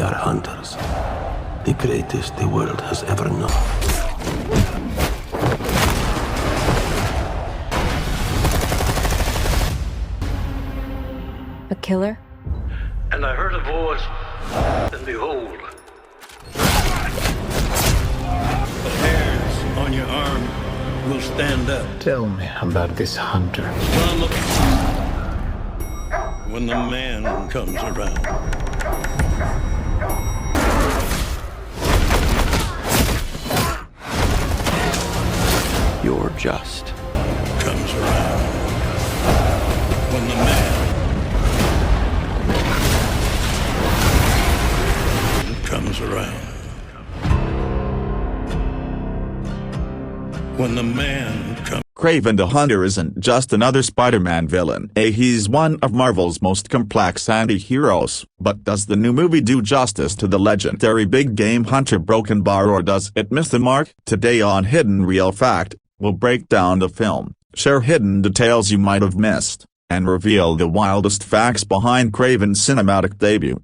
are hunters, the greatest the world has ever known. A killer? And I heard a voice, and behold. The hairs on your arm will stand up. Tell me about this hunter. Come when the man comes around. You're just. Comes around. When the man comes around. When the man comes. Kraven the Hunter isn't just another Spider-Man villain. He's one of Marvel's most complex anti-heroes. But does the new movie do justice to the legendary big-game hunter Broken Bar, or does it miss the mark? Today on Hidden Real Fact, we'll break down the film, share hidden details you might have missed, and reveal the wildest facts behind Kraven's cinematic debut.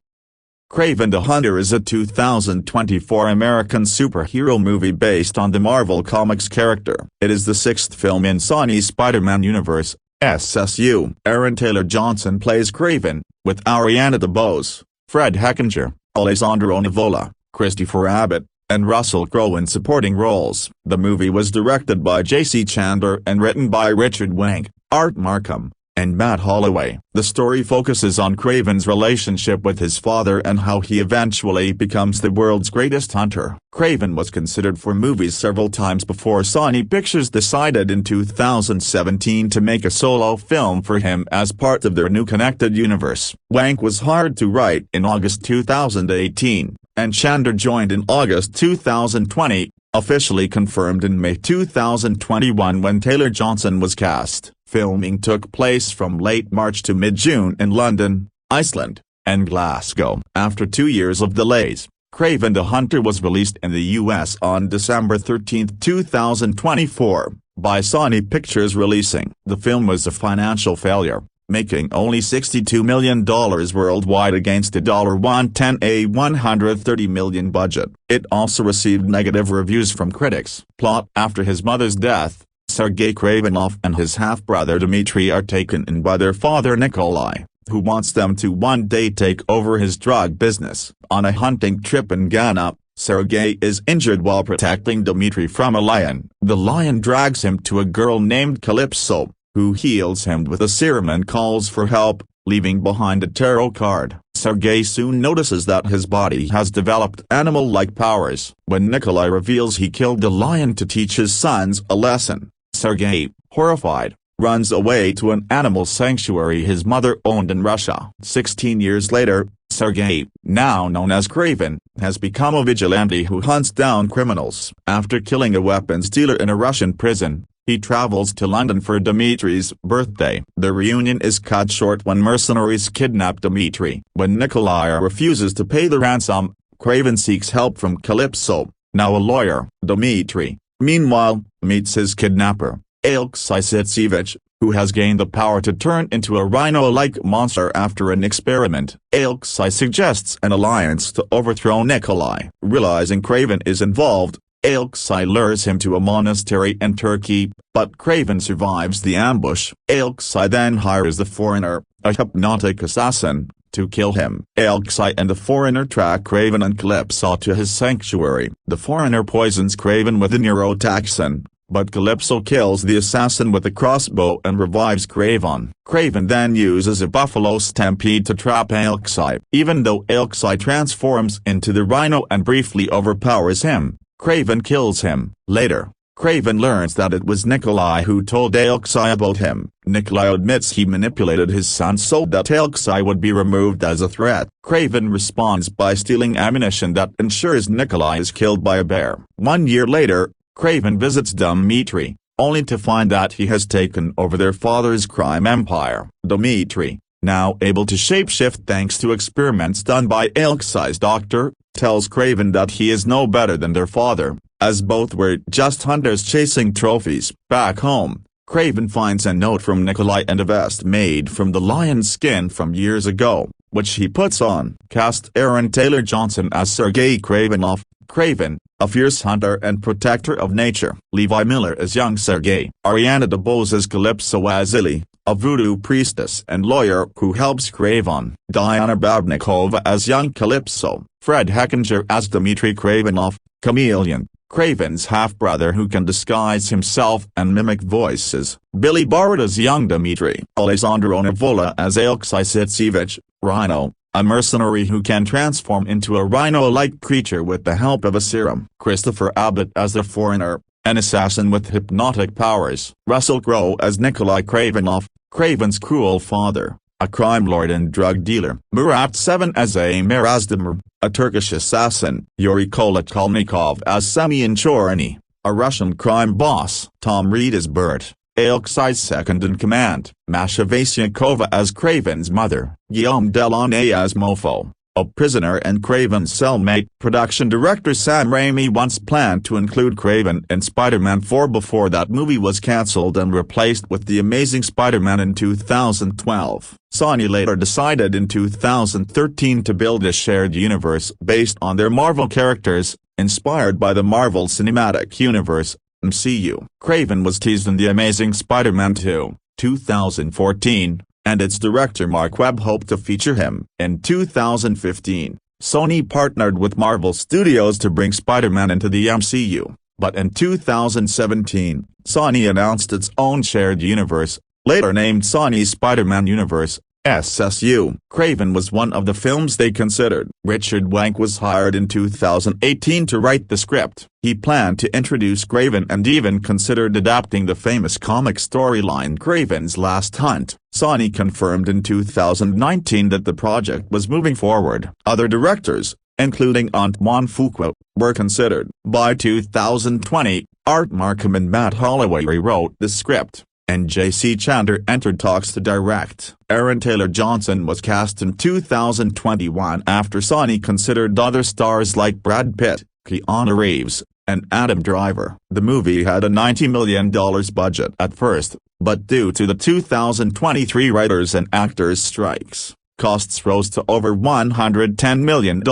Kraven the Hunter is a 2024 American superhero movie based on the Marvel Comics character. It is the sixth film in Sony's Spider-Man universe, SSU. Aaron Taylor Johnson plays Kraven, with Ariana DeBose, Fred Heckinger, Alessandro Nivola, Christopher Abbott, and Russell Crowe in supporting roles. The movie was directed by J.C. Chandler and written by Richard Wank, Art Markham, and Matt Holloway. The story focuses on Kraven's relationship with his father and how he eventually becomes the world's greatest hunter. Kraven was considered for movies several times before Sony Pictures decided in 2017 to make a solo film for him as part of their new connected universe. Wank was hired to write in August 2018, and Chandler joined in August 2020, officially confirmed in May 2021 when Taylor Johnson was cast. Filming took place from late March to mid-June in London, Iceland, and Glasgow. After 2 years of delays, Kraven the Hunter was released in the US on December 13, 2024, by Sony Pictures releasing. The film was a financial failure, making only $62 million worldwide against a $130 million budget. It also received negative reviews from critics. Plot: after his mother's death, Sergei Kravinoff and his half-brother Dmitry are taken in by their father Nikolai, who wants them to one day take over his drug business. On a hunting trip in Ghana, Sergei is injured while protecting Dmitry from a lion. The lion drags him to a girl named Calypso, who heals him with a serum and calls for help, leaving behind a tarot card. Sergei soon notices that his body has developed animal-like powers. When Nikolai reveals he killed the lion to teach his sons a lesson, Sergei, horrified, runs away to an animal sanctuary his mother owned in Russia. 16 years later, Sergei, now known as Kraven, has become a vigilante who hunts down criminals. After killing a weapons dealer in a Russian prison, he travels to London for Dmitry's birthday. The reunion is cut short when mercenaries kidnap Dmitry. When Nikolai refuses to pay the ransom, Kraven seeks help from Calypso, now a lawyer. Dmitry, meanwhile, meets his kidnapper, Alexei Sitsevich, who has gained the power to turn into a rhino-like monster after an experiment. Alexei suggests an alliance to overthrow Nikolai. Realizing Kraven is involved, Alexei lures him to a monastery in Turkey, but Kraven survives the ambush. Alexei then hires the foreigner, a hypnotic assassin, to kill him. Alexei and the foreigner track Kraven and Calypso to his sanctuary. The foreigner poisons Kraven with a neurotoxin, but Calypso kills the assassin with a crossbow and revives Kraven. Kraven then uses a buffalo stampede to trap Alexei. Even though Alexei transforms into the rhino and briefly overpowers him, Kraven kills him. Later, Kraven learns that it was Nikolai who told Alexei about him. Nikolai admits he manipulated his son so that Alexei would be removed as a threat. Kraven responds by stealing ammunition that ensures Nikolai is killed by a bear. 1 year later, Kraven visits Dmitry, only to find that he has taken over their father's crime empire. Dmitry, now able to shapeshift thanks to experiments done by Alexei's doctor, tells Kraven that he is no better than their father, as both were just hunters chasing trophies. Back home, Kraven finds a note from Nikolai and a vest made from the lion's skin from years ago. which he puts on. Cast Aaron Taylor Johnson as Sergei Kravenov, Kraven, a fierce hunter and protector of nature. Levi Miller as young Sergei. Ariana DeBose as Calypso as Illy, a voodoo priestess and lawyer who helps Kraven. Diana Babnikova as young Calypso. Fred Heckinger as Dmitry Kravenov, Chameleon, Kraven's half-brother who can disguise himself and mimic voices. Billy Barrett as young Dmitry. Alessandro Nivola as Alexei Sitsevich, Rhino, a mercenary who can transform into a rhino-like creature with the help of a serum. Christopher Abbott as the Foreigner, an assassin with hypnotic powers. Russell Crowe as Nikolai Kravenov, Kraven's cruel father, a crime lord and drug dealer. Murat Seven as Amer Azdemir, a Turkish assassin. Yuri Kolokolnikov as Semyon Chorny, a Russian crime boss. Tom Reed as Bert, Alexei's second-in-command. Masha Vasyakova as Kraven's mother. Guillaume Delaunay as Mofo, a prisoner and Kraven's cellmate. Production director Sam Raimi once planned to include Kraven in Spider-Man 4 before that movie was cancelled and replaced with The Amazing Spider-Man in 2012. Sony later decided in 2013 to build a shared universe based on their Marvel characters, inspired by the Marvel Cinematic Universe, MCU. Kraven was teased in The Amazing Spider-Man 2, 2014, and its director Mark Webb hoped to feature him. In 2015, Sony partnered with Marvel Studios to bring Spider-Man into the MCU, but in 2017, Sony announced its own shared universe, later named Sony's Spider-Man Universe, SSU. Kraven was one of the films they considered. Richard Wank was hired in 2018 to write the script. He planned to introduce Kraven and even considered adapting the famous comic storyline Kraven's Last Hunt. Sony confirmed in 2019 that the project was moving forward. Other directors, including Antoine Fuqua, were considered. By 2020, Art Markham and Matt Holloway rewrote the script, and J.C. Chandler entered talks to direct. Aaron Taylor Johnson was cast in 2021 after Sony considered other stars like Brad Pitt, Keanu Reeves, and Adam Driver. The movie had a $90 million budget at first, but due to the 2023 writers and actors strikes, costs rose to over $110 million.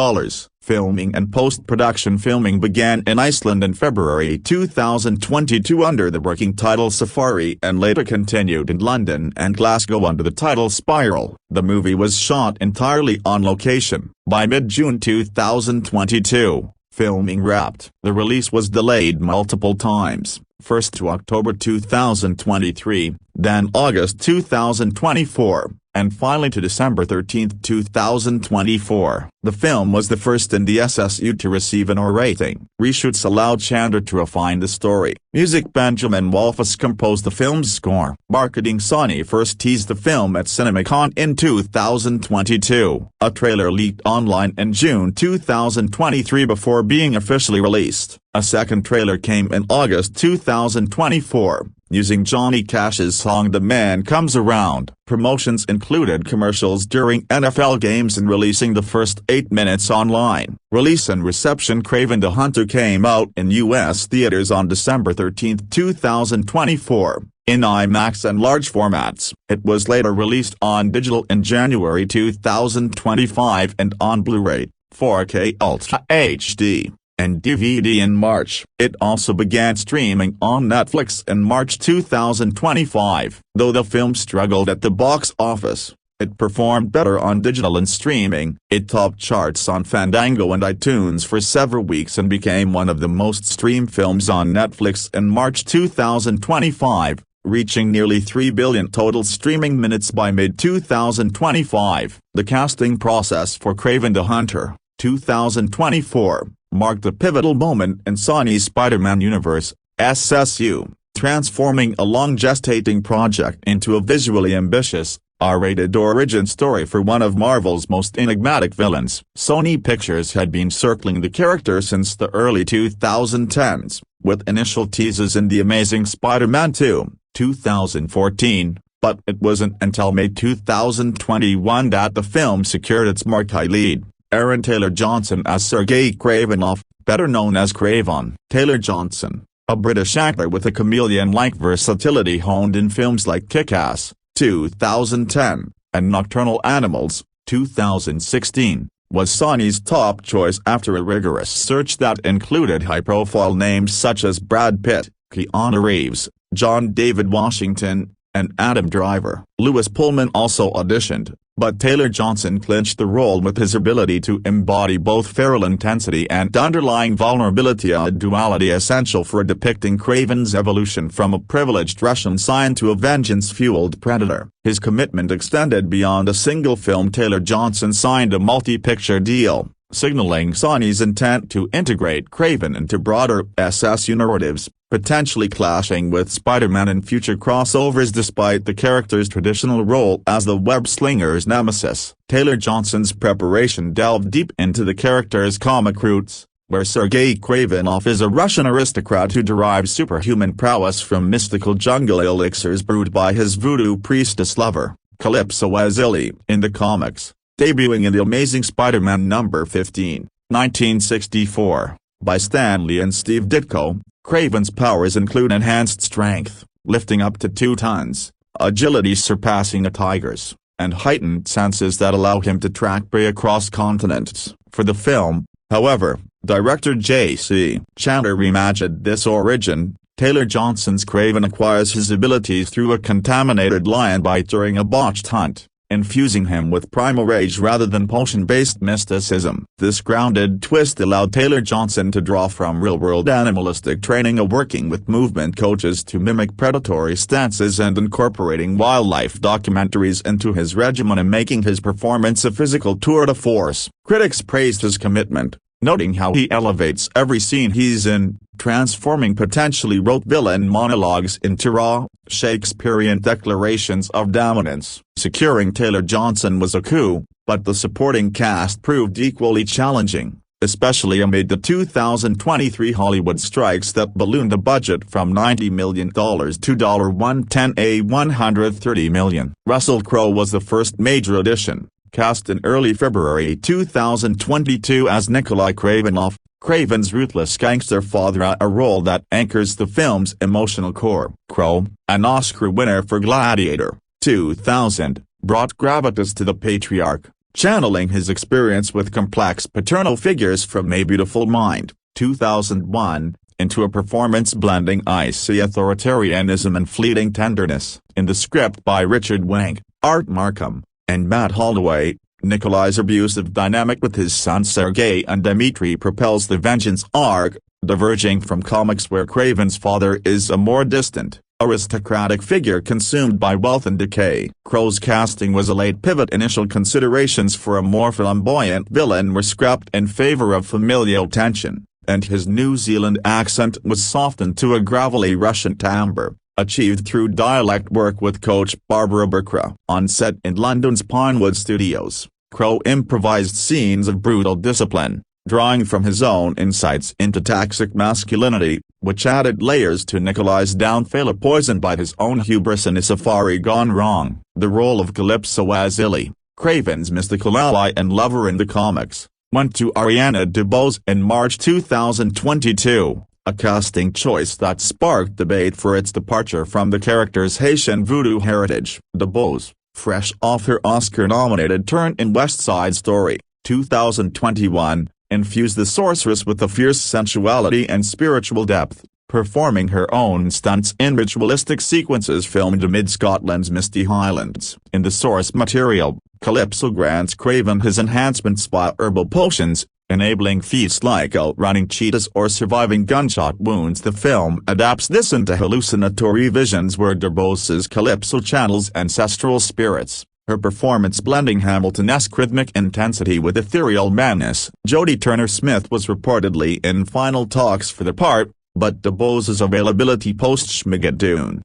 Filming and post-production filming began in Iceland in February 2022 under the working title Safari and later continued in London and Glasgow under the title Spiral. The movie was shot entirely on location. By mid-June 2022, filming wrapped. The release was delayed multiple times, first to October 2023, then August 2024. And finally to December 13, 2024. The film was the first in the SSU to receive an R rating. Reshoots allowed Chandler to refine the story. Music Benjamin Wolfus composed the film's score. Marketing Sony first teased the film at CinemaCon in 2022. A trailer leaked online in June 2023 before being officially released. A second trailer came in August 2024. Using Johnny Cash's song The Man Comes Around. Promotions included commercials during NFL games and releasing the first 8 minutes online. Release and reception. Kraven the Hunter came out in U.S. theaters on December 13, 2024, in IMAX and large formats. It was later released on digital in January 2025 and on Blu-ray, 4K Ultra HD, and DVD in March. It also began streaming on Netflix in March 2025. Though the film struggled at the box office, it performed better on digital and streaming. It topped charts on Fandango and iTunes for several weeks and became one of the most streamed films on Netflix in March 2025, reaching nearly 3 billion total streaming minutes by mid-2025. The casting process for Kraven the Hunter, 2024, marked a pivotal moment in Sony's Spider-Man universe, SSU, transforming a long-gestating project into a visually ambitious, R-rated origin story for one of Marvel's most enigmatic villains. Sony Pictures had been circling the character since the early 2010s, with initial teases in The Amazing Spider-Man 2, 2014, but it wasn't until May 2021 that the film secured its marquee lead. Aaron Taylor Johnson as Sergei Kravenov, better known as Kraven. Taylor Johnson, a British actor with a chameleon-like versatility honed in films like Kick-Ass, 2010, and Nocturnal Animals, 2016, was Sony's top choice after a rigorous search that included high-profile names such as Brad Pitt, Keanu Reeves, John David Washington, and Adam Driver. Lewis Pullman also auditioned, but Taylor Johnson clinched the role with his ability to embody both feral intensity and underlying vulnerability, a duality essential for depicting Kraven's evolution from a privileged Russian scion to a vengeance-fueled predator. His commitment extended beyond a single film. Taylor Johnson signed a multi-picture deal, signaling Sony's intent to integrate Kraven into broader SSU narratives, potentially clashing with Spider-Man in future crossovers despite the character's traditional role as the web-slinger's nemesis. Taylor Johnson's preparation delved deep into the character's comic roots, where Sergei Kravinoff is a Russian aristocrat who derives superhuman prowess from mystical jungle elixirs brewed by his voodoo priestess lover, Calypso Wasili, in the comics. Debuting in The Amazing Spider-Man No. 15, 1964, by Stan Lee and Steve Ditko, Kraven's powers include enhanced strength, lifting up to 2 tons, agility surpassing a tiger's, and heightened senses that allow him to track prey across continents. For the film, however, director J.C. Chandler reimagined this origin. Taylor Johnson's Kraven acquires his abilities through a contaminated lion bite during a botched hunt, infusing him with primal rage rather than potion-based mysticism. This grounded twist allowed Taylor Johnson to draw from real-world animalistic training, working with movement coaches to mimic predatory stances and incorporating wildlife documentaries into his regimen and making his performance a physical tour de force. Critics praised his commitment, noting how he elevates every scene he's in, transforming potentially rote villain monologues into raw, Shakespearean declarations of dominance. Securing Taylor Johnson was a coup, but the supporting cast proved equally challenging, especially amid the 2023 Hollywood strikes that ballooned the budget from $90 million to $130 million. Russell Crowe was the first major addition, cast in early February 2022 as Nikolai Kravinoff, Kraven's ruthless gangster father, a role that anchors the film's emotional core. Crowe, an Oscar winner for Gladiator, 2000, brought gravitas to the patriarch, channeling his experience with complex paternal figures from A Beautiful Mind, 2001, into a performance blending icy authoritarianism and fleeting tenderness. In the script by Richard Wang, Art Markham, and Matt Holloway, Nikolai's abusive dynamic with his sons Sergei and Dmitri propels the vengeance arc, diverging from comics where Kraven's father is a more distant, aristocratic figure consumed by wealth and decay. Crowe's casting was a late pivot. Initial considerations for a more flamboyant villain were scrapped in favor of familial tension, and his New Zealand accent was softened to a gravelly Russian timbre, achieved through dialect work with coach Barbara Berkra. On set in London's Pinewood Studios, Crowe improvised scenes of brutal discipline, drawing from his own insights into toxic masculinity, which added layers to Nikolai's downfall, poisoned by his own hubris in A Safari Gone Wrong. The role of Calypso Wasili, Kraven's mystical ally and lover in the comics, went to Ariana DeBose in March 2022. A casting choice that sparked debate for its departure from the character's Haitian voodoo heritage. DeBose, fresh off her Oscar-nominated turn in West Side Story, 2021, infused the sorceress with a fierce sensuality and spiritual depth, performing her own stunts in ritualistic sequences filmed amid Scotland's misty highlands. In the source material, Calypso grants Kraven his enhancements via herbal potions, enabling feats like outrunning cheetahs or surviving gunshot wounds. The film adapts this into hallucinatory visions where DeBose's Calypso channels ancestral spirits, her performance blending Hamilton-esque rhythmic intensity with ethereal madness. Jodie Turner-Smith was reportedly in final talks for the part, but DeBose's availability post-Schmigadoon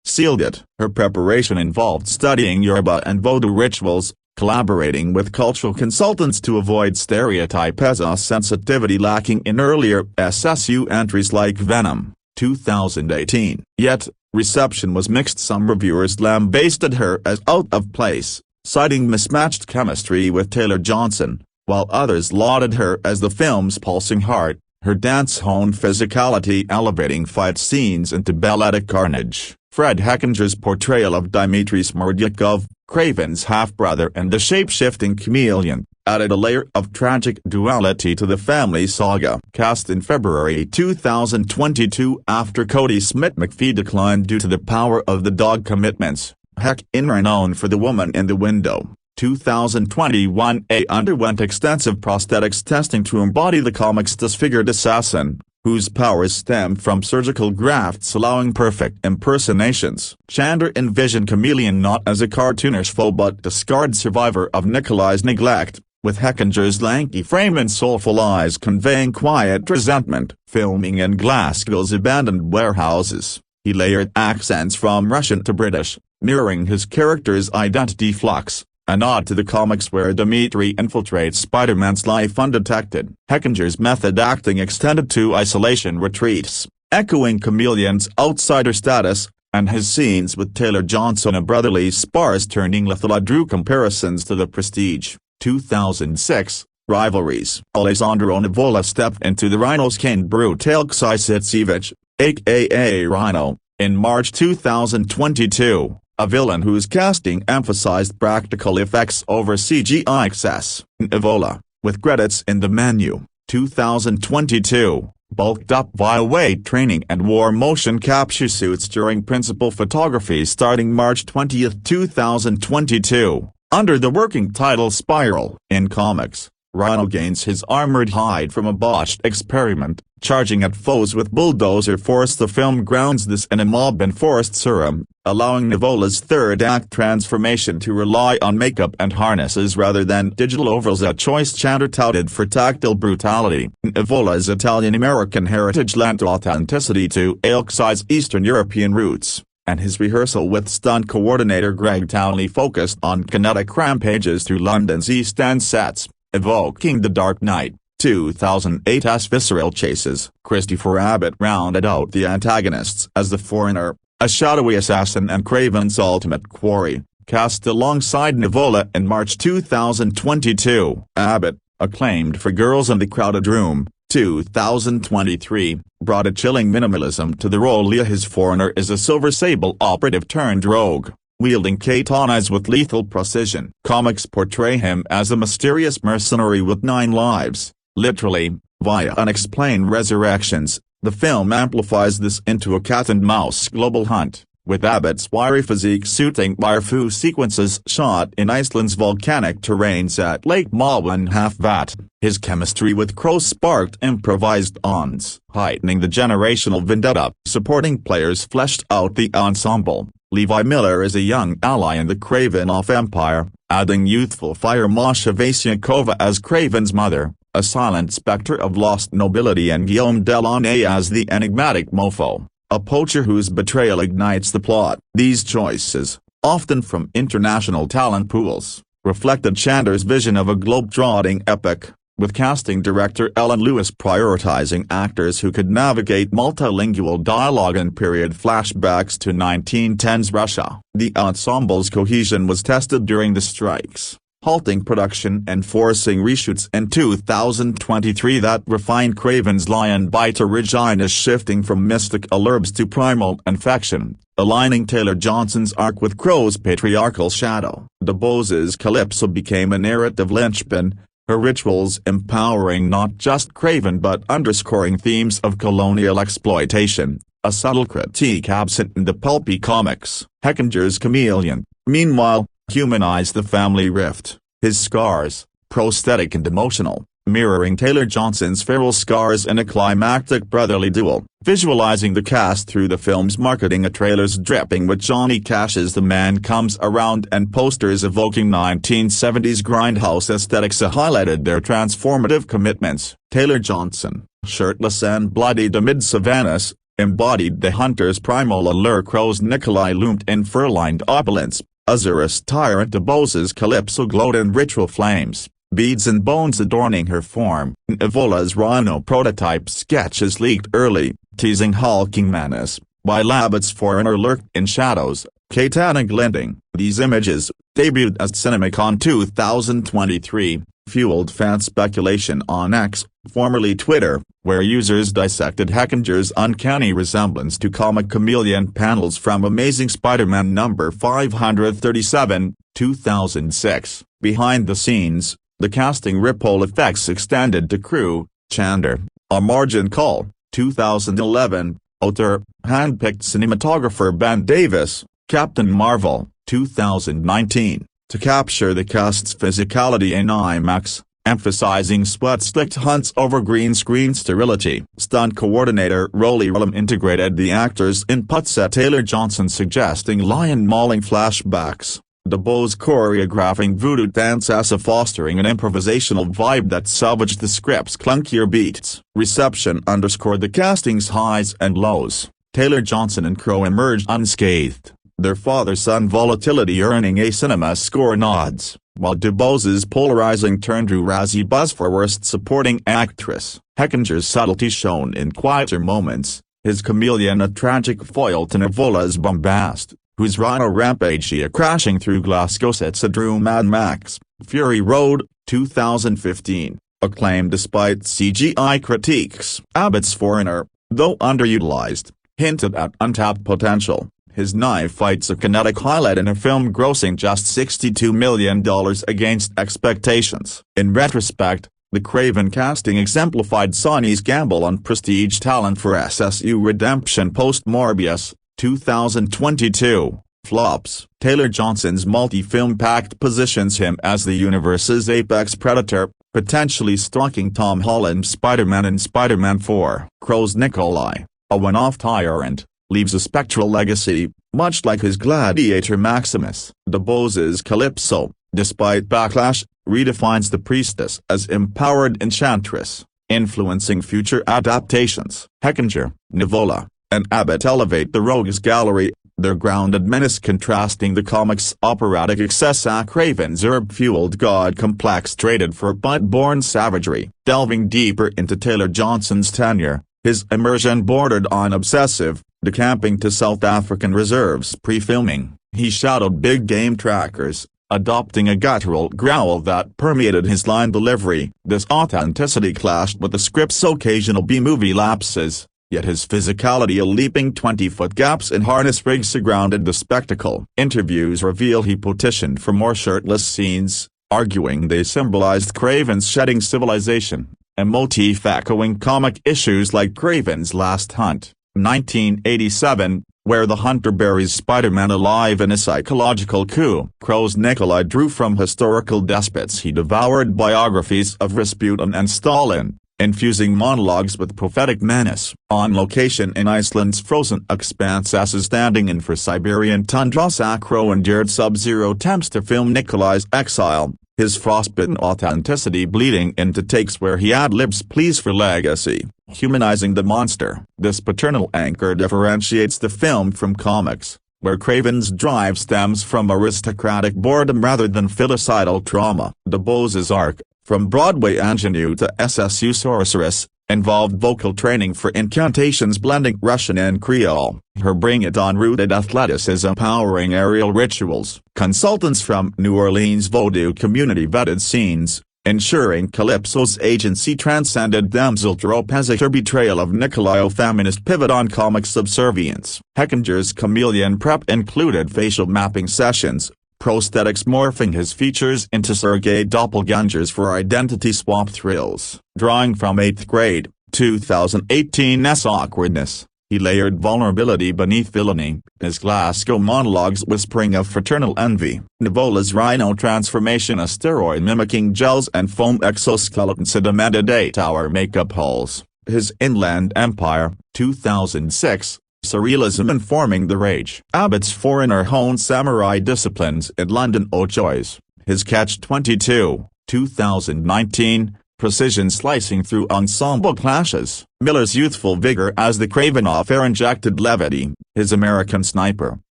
sealed it. Her preparation involved studying Yoruba and Vodou rituals, collaborating with cultural consultants to avoid stereotype as a sensitivity lacking in earlier SSU entries like Venom, 2018. Yet, reception was mixed. Some reviewers lambasted her as out of place, citing mismatched chemistry with Taylor Johnson, while others lauded her as the film's pulsing heart, her dance-honed physicality elevating fight scenes into balletic carnage. Fred Heckinger's portrayal of Dmitry Smerdyakov, Kraven's half-brother and the shape-shifting chameleon, added a layer of tragic duality to the family saga. Cast in February 2022 after Cody Smith-McPhee declined due to the power of the dog commitments, HiddenReelFacts known for The Woman in the Window, 2021 underwent extensive prosthetics testing to embody the comic's disfigured assassin, whose powers stem from surgical grafts allowing perfect impersonations. Chandler envisioned Chameleon not as a cartoonish foe but a scarred survivor of Nikolai's neglect, with Heckinger's lanky frame and soulful eyes conveying quiet resentment. Filming in Glasgow's abandoned warehouses, he layered accents from Russian to British, mirroring his character's identity flux, a nod to the comics where Dimitri infiltrates Spider-Man's life undetected. Heckinger's method acting extended to isolation retreats, echoing Chameleon's outsider status, and his scenes with Taylor Johnson, a brotherly sparse turning lethal, drew comparisons to The Prestige, 2006, rivalries. Alessandro Nivola stepped into the Rhino's Kane Brutal Ksisitsevich, aka Rhino, in March 2022. A villain whose casting emphasized practical effects over CGI excess. Nivola, with credits in the menu, 2022, bulked up via weight training and wore motion capture suits during principal photography starting March 20, 2022, under the working title Spiral. In comics, Rhino gains his armored hide from a botched experiment, charging at foes with bulldozer force. The film grounds this in a mob-enforced serum, allowing Nivola's third-act transformation to rely on makeup and harnesses rather than digital overlays, a choice Chandler touted for tactile brutality. Nivola's Italian-American heritage lent authenticity to Aaligaze's Eastern European roots, and his rehearsal with stunt coordinator Greg Townley focused on kinetic rampages through London's East End sets, evoking The Dark Knight, 2008's visceral chases. Christopher Abbott rounded out the antagonists as the Foreigner, a shadowy assassin and Kraven's ultimate quarry, cast alongside Nivola in March 2022. Abbott, acclaimed for Girls in the Crowded Room, 2023, brought a chilling minimalism to the role. His Foreigner is a Silver Sable operative turned rogue, wielding katanas with lethal precision. Comics portray him as a mysterious mercenary with 9 lives, literally, via unexplained resurrections. The film amplifies this into a cat-and-mouse global hunt, with Abbott's wiry physique suiting waifu sequences shot in Iceland's volcanic terrains at Lake Malin-Halfvat. His chemistry with Crow sparked improvised ons, heightening the generational vendetta. Supporting players fleshed out the ensemble. Levi Miller is a young ally in the Kraven empire, adding youthful fire Masha Vasyakova as Kraven's mother, a silent specter of lost nobility, and Guillaume Delaunay as the enigmatic mofo, a poacher whose betrayal ignites the plot. These choices, often from international talent pools, reflected Chandler's vision of a globe-trotting epic, with casting director Ellen Lewis prioritizing actors who could navigate multilingual dialogue and period flashbacks to 1910s Russia. The ensemble's cohesion was tested during the strikes, halting production and forcing reshoots in 2023 that refined Kraven's lion bite original, shifting from mystic alurbs to primal infection, aligning Taylor Johnson's arc with Crow's patriarchal shadow. DeBose's Calypso became a narrative linchpin, her rituals empowering not just Kraven but underscoring themes of colonial exploitation, a subtle critique absent in the pulpy comics. Heckinger's Chameleon, meanwhile, humanized the family rift, his scars, prosthetic and emotional, mirroring Taylor Johnson's feral scars in a climactic brotherly duel. Visualizing the cast through the film's marketing, a trailers dripping with Johnny Cash's The Man Comes Around and posters evoking 1970s grindhouse aesthetics highlighted their transformative commitments. Taylor Johnson, shirtless and bloodied amid savannas, embodied the hunter's primal allure. Crow's Nikolai loomed in fur-lined opulence, Azurus tyrant DeBose's Calypso glowed in ritual flames, beads and bones adorning her form. Nivola's Rhino prototype sketches leaked early, teasing hulking menace, while Abbott's Foreigner lurked in shadows, katana glinting. These images, debuted at CinemaCon 2023, fueled fan speculation on X, formerly Twitter, where users dissected Heckinger's uncanny resemblance to comic chameleon panels from Amazing Spider-Man number 537, 2006. Behind the scenes, the casting ripple effects extended to crew, Chandler, A Margin Call, 2011, author, handpicked cinematographer Ben Davis, Captain Marvel, 2019, to capture the cast's physicality in IMAX, emphasizing sweat-slicked hunts over green screen sterility. Stunt coordinator Rolly Rillum integrated the actors' inputs at Taylor Johnson suggesting lion-mauling flashbacks, DeBose choreographing voodoo dance as a fostering an improvisational vibe that salvaged the script's clunkier beats. Reception underscored the casting's highs and lows. Taylor Johnson and Crow emerged unscathed, their father-son volatility earning a cinema score nods, while DeBose's polarizing turn drew Razzie buzz for Worst Supporting Actress. Heckinger's subtlety shone in quieter moments, his chameleon a tragic foil to Nivola's bombast, whose Rhino rampage crashing through Glasgow sets a drew Mad Max, Fury Road, 2015, acclaim despite CGI critiques. Abbott's Foreigner, though underutilized, hinted at untapped potential. His knife fight's a kinetic highlight in a film grossing just $62 million against expectations. In retrospect, the Kraven casting exemplified Sony's gamble on prestige talent for SSU redemption post-Morbius, 2022, flops. Taylor Johnson's multi-film pact positions him as the universe's apex predator, potentially stalking Tom Holland's Spider-Man in Spider-Man 4. Crow's Nikolai, a one-off tyrant, leaves a spectral legacy, much like his gladiator Maximus. DeBose's Calypso, despite backlash, redefines the priestess as empowered enchantress, influencing future adaptations. Heckinger, Nivola, and Abbott elevate the rogues gallery, their grounded menace contrasting the comic's operatic excess. Kraven's herb-fueled god complex traded for bite-born savagery. Delving deeper into Taylor Johnson's tenure, his immersion bordered on obsessive, decamping to South African reserves pre-filming. He shadowed big game trackers, adopting a guttural growl that permeated his line delivery. This authenticity clashed with the script's occasional B-movie lapses, yet his physicality a leaping 20-foot gaps in harness rigs surrounded the spectacle. Interviews reveal he petitioned for more shirtless scenes, arguing they symbolized Kraven's shedding civilization, a motif echoing comic issues like Kraven's Last Hunt, 1987, where the hunter buries Spider-Man alive in a psychological coup. Crow's Nikolai drew from historical despots he devoured biographies of Rasputin and Stalin, infusing monologues with prophetic menace. On location in Iceland's frozen expanses standing in for Siberian tundra, Crow endured sub-zero attempts to film Nikolai's exile, his frostbitten authenticity bleeding into takes where he ad-libs pleas for legacy, humanizing the monster. This paternal anchor differentiates the film from comics, where Kraven's drive stems from aristocratic boredom rather than filicidal trauma. DeBose's arc, from Broadway ingenue to SSU sorceress, involved vocal training for incantations blending Russian and Creole. Her bring-it-on-rooted athleticism powering aerial rituals. Consultants from New Orleans voodoo community vetted scenes, ensuring Calypso's agency transcended damsel tropes. Her betrayal of Nikolai feminist pivot on comic subservience. Heckinger's chameleon prep included facial mapping sessions, prosthetics morphing his features into Sergei doppelgangers for identity swap thrills. Drawing from 8th grade, 2018's awkwardness, he layered vulnerability beneath villainy, his Glasgow monologues whispering of fraternal envy. Nivola's Rhino transformation, a steroid mimicking gels and foam exoskeleton sedimented 8-hour makeup holes. His Inland Empire, 2006, surrealism informing the rage. Abbott's Foreigner honed samurai disciplines in London Ochoi's, his Catch-22, 2019, precision slicing through ensemble clashes. Miller's youthful vigor as the Kraven off-air-injected levity, his American Sniper,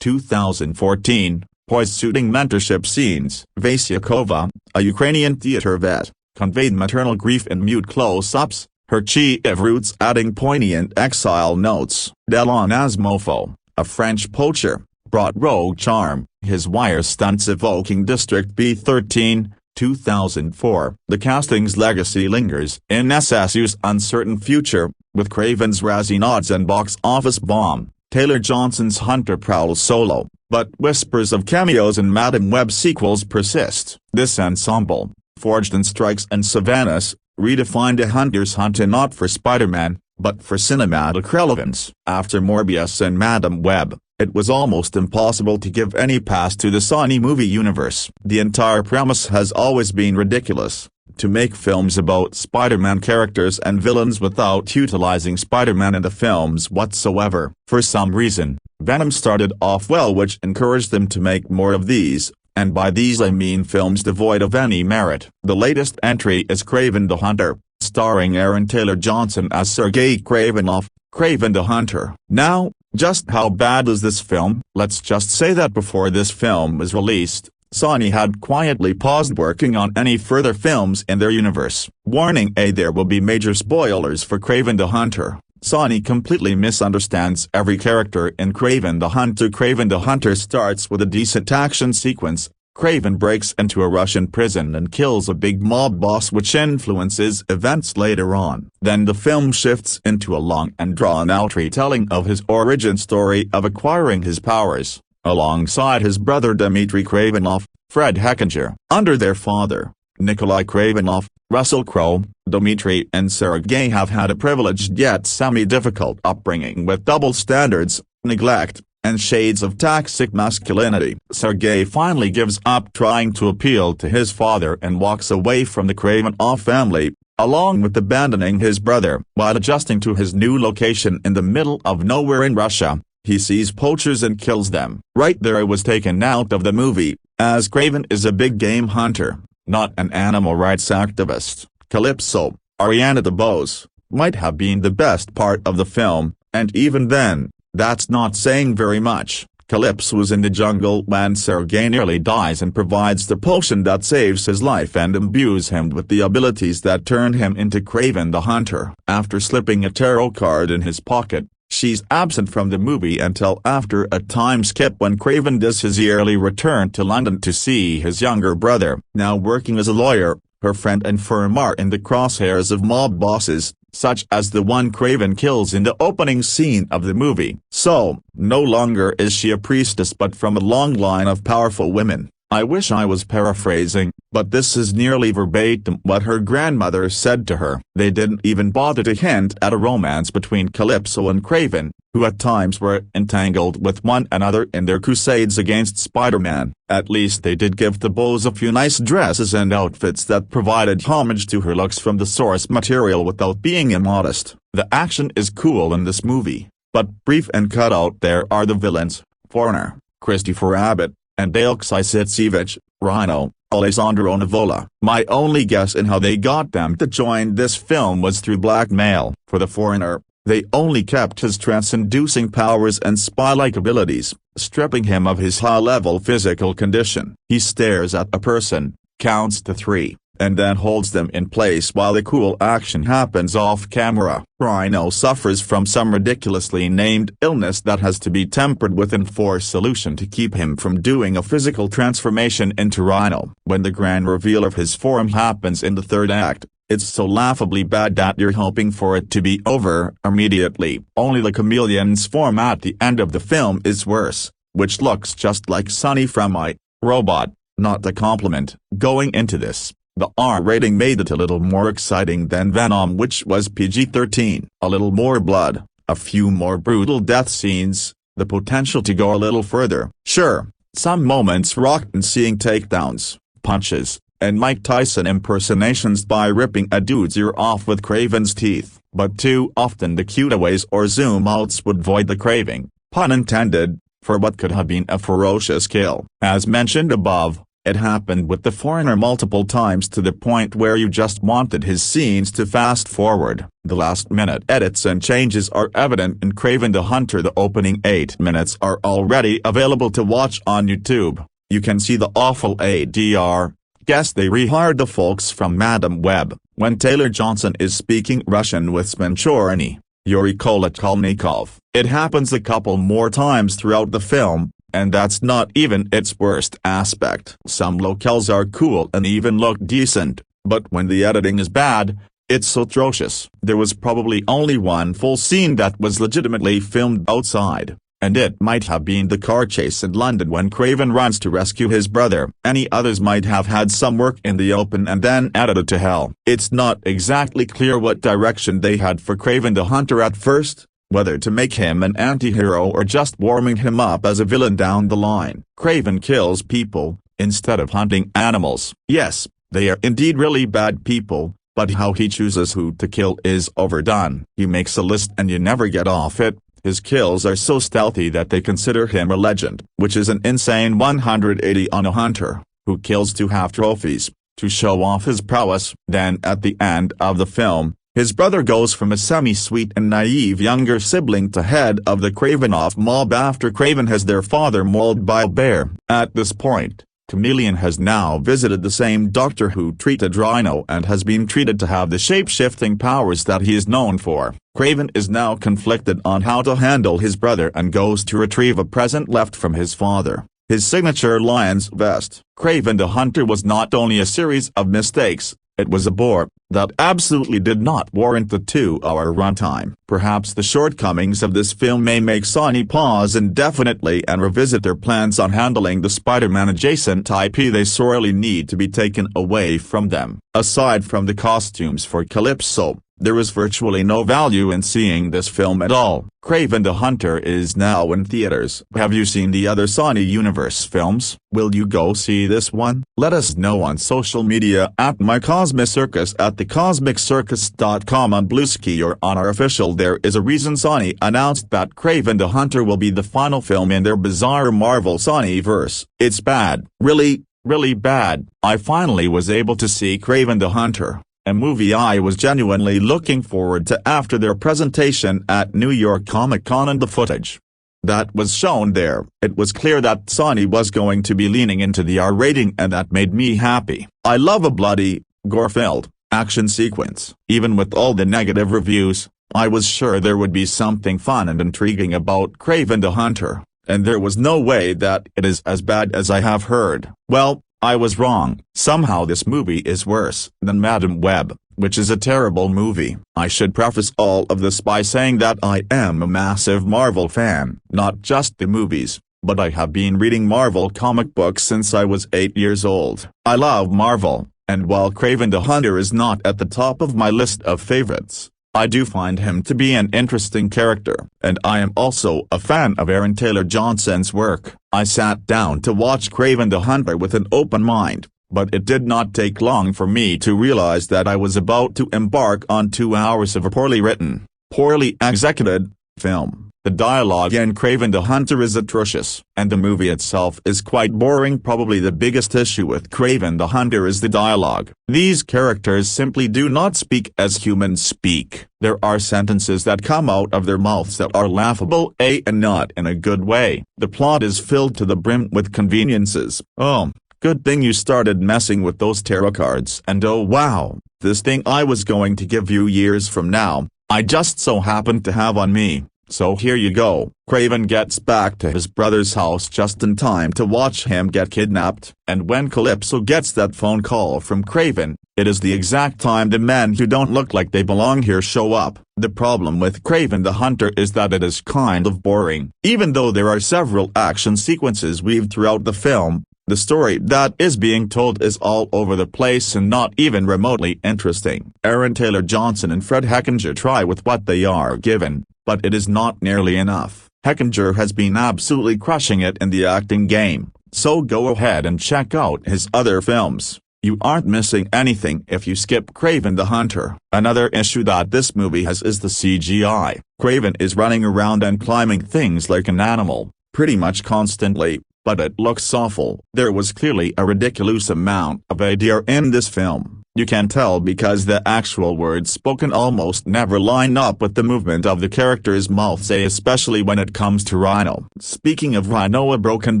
2014, poise-suiting mentorship scenes. Vasyakova, a Ukrainian theater vet, conveyed maternal grief in mute close-ups, her Kiev roots adding poignant exile notes. Delon Asmofo, a French poacher, brought rogue charm, his wire stunts evoking District B13, 2004. The casting's legacy lingers in SSU's uncertain future, with Kraven's Razzie nods and box office bomb. Taylor Johnson's Hunter prowls solo, but whispers of cameos and Madam Web sequels persist. This ensemble, forged in strikes and savannas, redefined a hunter's hunt not for Spider-Man, but for cinematic relevance. After Morbius and Madam Web, it was almost impossible to give any pass to the Sony movie universe. The entire premise has always been ridiculous: to make films about Spider-Man characters and villains without utilizing Spider-Man in the films whatsoever. For some reason, Venom started off well, which encouraged them to make more of these, and by these I mean films devoid of any merit. The latest entry is Kraven the Hunter, starring Aaron Taylor Johnson as Sergei Kravinoff, Kraven the Hunter. Now, just how bad is this film? Let's just say that before this film was released, Sony had quietly paused working on any further films in their universe. Warning: there will be major spoilers for Kraven the Hunter. Sony completely misunderstands every character in Kraven the Hunter. Kraven the Hunter starts with a decent action sequence. Kraven breaks into a Russian prison and kills a big mob boss, which influences events later on. Then the film shifts into a long and drawn-out retelling of his origin story of acquiring his powers, alongside his brother Dmitry Kravinoff, Fred Heckinger. Under their father, Nikolai Kravinoff, Russell Crowe, Dmitry and Sergei have had a privileged yet semi-difficult upbringing with double standards, neglect, and shades of toxic masculinity. Sergei finally gives up trying to appeal to his father and walks away from the Kravinoff family, along with abandoning his brother. While adjusting to his new location in the middle of nowhere in Russia, he sees poachers and kills them. Right there I was taken out of the movie, as Kraven is a big game hunter, not an animal rights activist. Calypso, Ariana DeBose, might have been the best part of the film, and even then, that's not saying very much. Calypso was in the jungle when Sergei nearly dies and provides the potion that saves his life and imbues him with the abilities that turned him into Kraven the Hunter. After slipping a tarot card in his pocket, she's absent from the movie until after a time skip when Kraven does his yearly return to London to see his younger brother. Now working as a lawyer, her friend and firm are in the crosshairs of mob bosses, such as the one Kraven kills in the opening scene of the movie. So, no longer is she a priestess but from a long line of powerful women. I wish I was paraphrasing, but this is nearly verbatim what her grandmother said to her. They didn't even bother to hint at a romance between Calypso and Kraven, who at times were entangled with one another in their crusades against Spider-Man. At least they did give DeBose a few nice dresses and outfits that provided homage to her looks from the source material without being immodest. The action is cool in this movie, but brief and cut out there are the villains: Foreigner, Christopher Abbott, and Dale Ksisitsevich, Rhino, Alessandro Nivola. My only guess in how they got them to join this film was through blackmail. For the Foreigner, they only kept his trance-inducing powers and spy-like abilities, stripping him of his high-level physical condition. He stares at a person, counts to 3, and then holds them in place while the cool action happens off-camera. Rhino suffers from some ridiculously named illness that has to be tempered with enforced solution to keep him from doing a physical transformation into Rhino. When the grand reveal of his form happens in the third act, it's so laughably bad that you're hoping for it to be over immediately. Only the Chameleon's form at the end of the film is worse, which looks just like Sonny from I, Robot. Not a compliment. Going into this, the R rating made it a little more exciting than Venom, which was PG-13. A little more blood, a few more brutal death scenes, the potential to go a little further. Sure, some moments rocked in seeing takedowns, punches, and Mike Tyson impersonations by ripping a dude's ear off with Kraven's teeth, but too often the cutaways or zoom-outs would void the craving, pun intended, for what could have been a ferocious kill. As mentioned above, it happened with the Foreigner multiple times to the point where you just wanted his scenes to fast forward. The last-minute edits and changes are evident in Kraven the Hunter. The opening 8 minutes are already available to watch on YouTube. You can see the awful ADR. Guess they rehired the folks from Madam Web, when Taylor Johnson is speaking Russian with Spenchorny, Yuri Kolotkolnikov. It happens a couple more times throughout the film, And that's not even its worst aspect. Some locales are cool and even look decent, but when the editing is bad, it's atrocious. There was probably only one full scene that was legitimately filmed outside, and it might have been the car chase in London when Kraven runs to rescue his brother. Any others might have had some work in the open and then edited to hell. It's not exactly clear what direction they had for Kraven the Hunter at first, whether to make him an anti-hero or just warming him up as a villain down the line. Kraven kills people, instead of hunting animals. Yes, they are indeed really bad people, but how he chooses who to kill is overdone. He makes a list and you never get off it. His kills are so stealthy that they consider him a legend, which is an insane 180 on a hunter, who kills to have trophies, to show off his prowess. Then at the end of the film, his brother goes from a semi-sweet and naive younger sibling to head of the Kravenoff mob after Kraven has their father mauled by a bear. At this point, Chameleon has now visited the same doctor who treated Rhino and has been treated to have the shape-shifting powers that he is known for. Kraven is now conflicted on how to handle his brother and goes to retrieve a present left from his father, his signature lion's vest. Kraven the Hunter was not only a series of mistakes, it was a bore that absolutely did not warrant the 2-hour runtime. Perhaps the shortcomings of this film may make Sony pause indefinitely and revisit their plans on handling the Spider-Man adjacent IP they sorely need to be taken away from them. Aside from the costumes for Calypso, there is virtually no value in seeing this film at all. Kraven the Hunter is now in theaters. Have you seen the other Sony Universe films? Will you go see this one? Let us know on social media at mycosmicircus at thecosmiccircus.com on Bluesky or on our official There Is a Reason. Sony announced that Kraven the Hunter will be the final film in their bizarre Marvel Sony-verse. It's bad. Really, really bad. I finally was able to see Kraven the Hunter, a movie I was genuinely looking forward to after their presentation at New York Comic Con, and the footage that was shown there, it was clear that Sony was going to be leaning into the R rating, and that made me happy. I love a bloody, gore-filled action sequence. Even with all the negative reviews, I was sure there would be something fun and intriguing about Kraven the Hunter, and there was no way that it is as bad as I have heard. Well, I was wrong. Somehow this movie is worse than Madam Web, which is a terrible movie. I should preface all of this by saying that I am a massive Marvel fan, not just the movies, but I have been reading Marvel comic books since I was 8 years old. I love Marvel, and while Kraven the Hunter is not at the top of my list of favorites, I do find him to be an interesting character, and I am also a fan of Aaron Taylor Johnson's work. I sat down to watch Kraven the Hunter with an open mind, but it did not take long for me to realize that I was about to embark on 2 hours of a poorly written, poorly executed film. The dialogue in Kraven the Hunter is atrocious, and the movie itself is quite boring. Probably the biggest issue with Kraven the Hunter is the dialogue. These characters simply do not speak as humans speak. There are sentences that come out of their mouths that are laughable, and not in a good way. The plot is filled to the brim with conveniences. Oh, good thing you started messing with those tarot cards. And oh wow, this thing I was going to give you years from now, I just so happened to have on me. So here you go. Kraven gets back to his brother's house just in time to watch him get kidnapped, and when Calypso gets that phone call from Kraven, it is the exact time the men who don't look like they belong here show up. The problem with Kraven the Hunter is that it is kind of boring. Even though there are several action sequences weaved throughout the film, the story that is being told is all over the place and not even remotely interesting. Aaron Taylor Johnson and Fred Heckinger try with what they are given, but it is not nearly enough. Heckinger has been absolutely crushing it in the acting game, so go ahead and check out his other films. You aren't missing anything if you skip Kraven the Hunter. Another issue that this movie has is the CGI. Kraven is running around and climbing things like an animal, pretty much constantly, but it looks awful. There was clearly a ridiculous amount of ADR in this film. You can tell because the actual words spoken almost never line up with the movement of the characters' mouths, especially when it comes to Rhino. Speaking of Rhino, a broken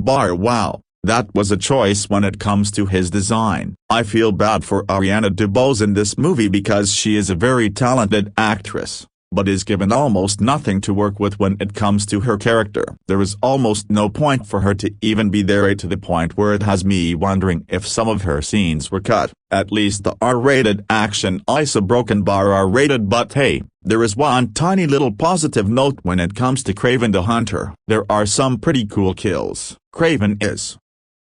bar. Wow, that was a choice when it comes to his design. I feel bad for Ariana DeBose in this movie because she is a very talented actress, but is given almost nothing to work with when it comes to her character. There is almost no point for her to even be there, to the point where it has me wondering if some of her scenes were cut. At least the R-rated action is a broken bar R-rated, but hey, there is one tiny little positive note when it comes to Kraven the Hunter. There are some pretty cool kills. Kraven is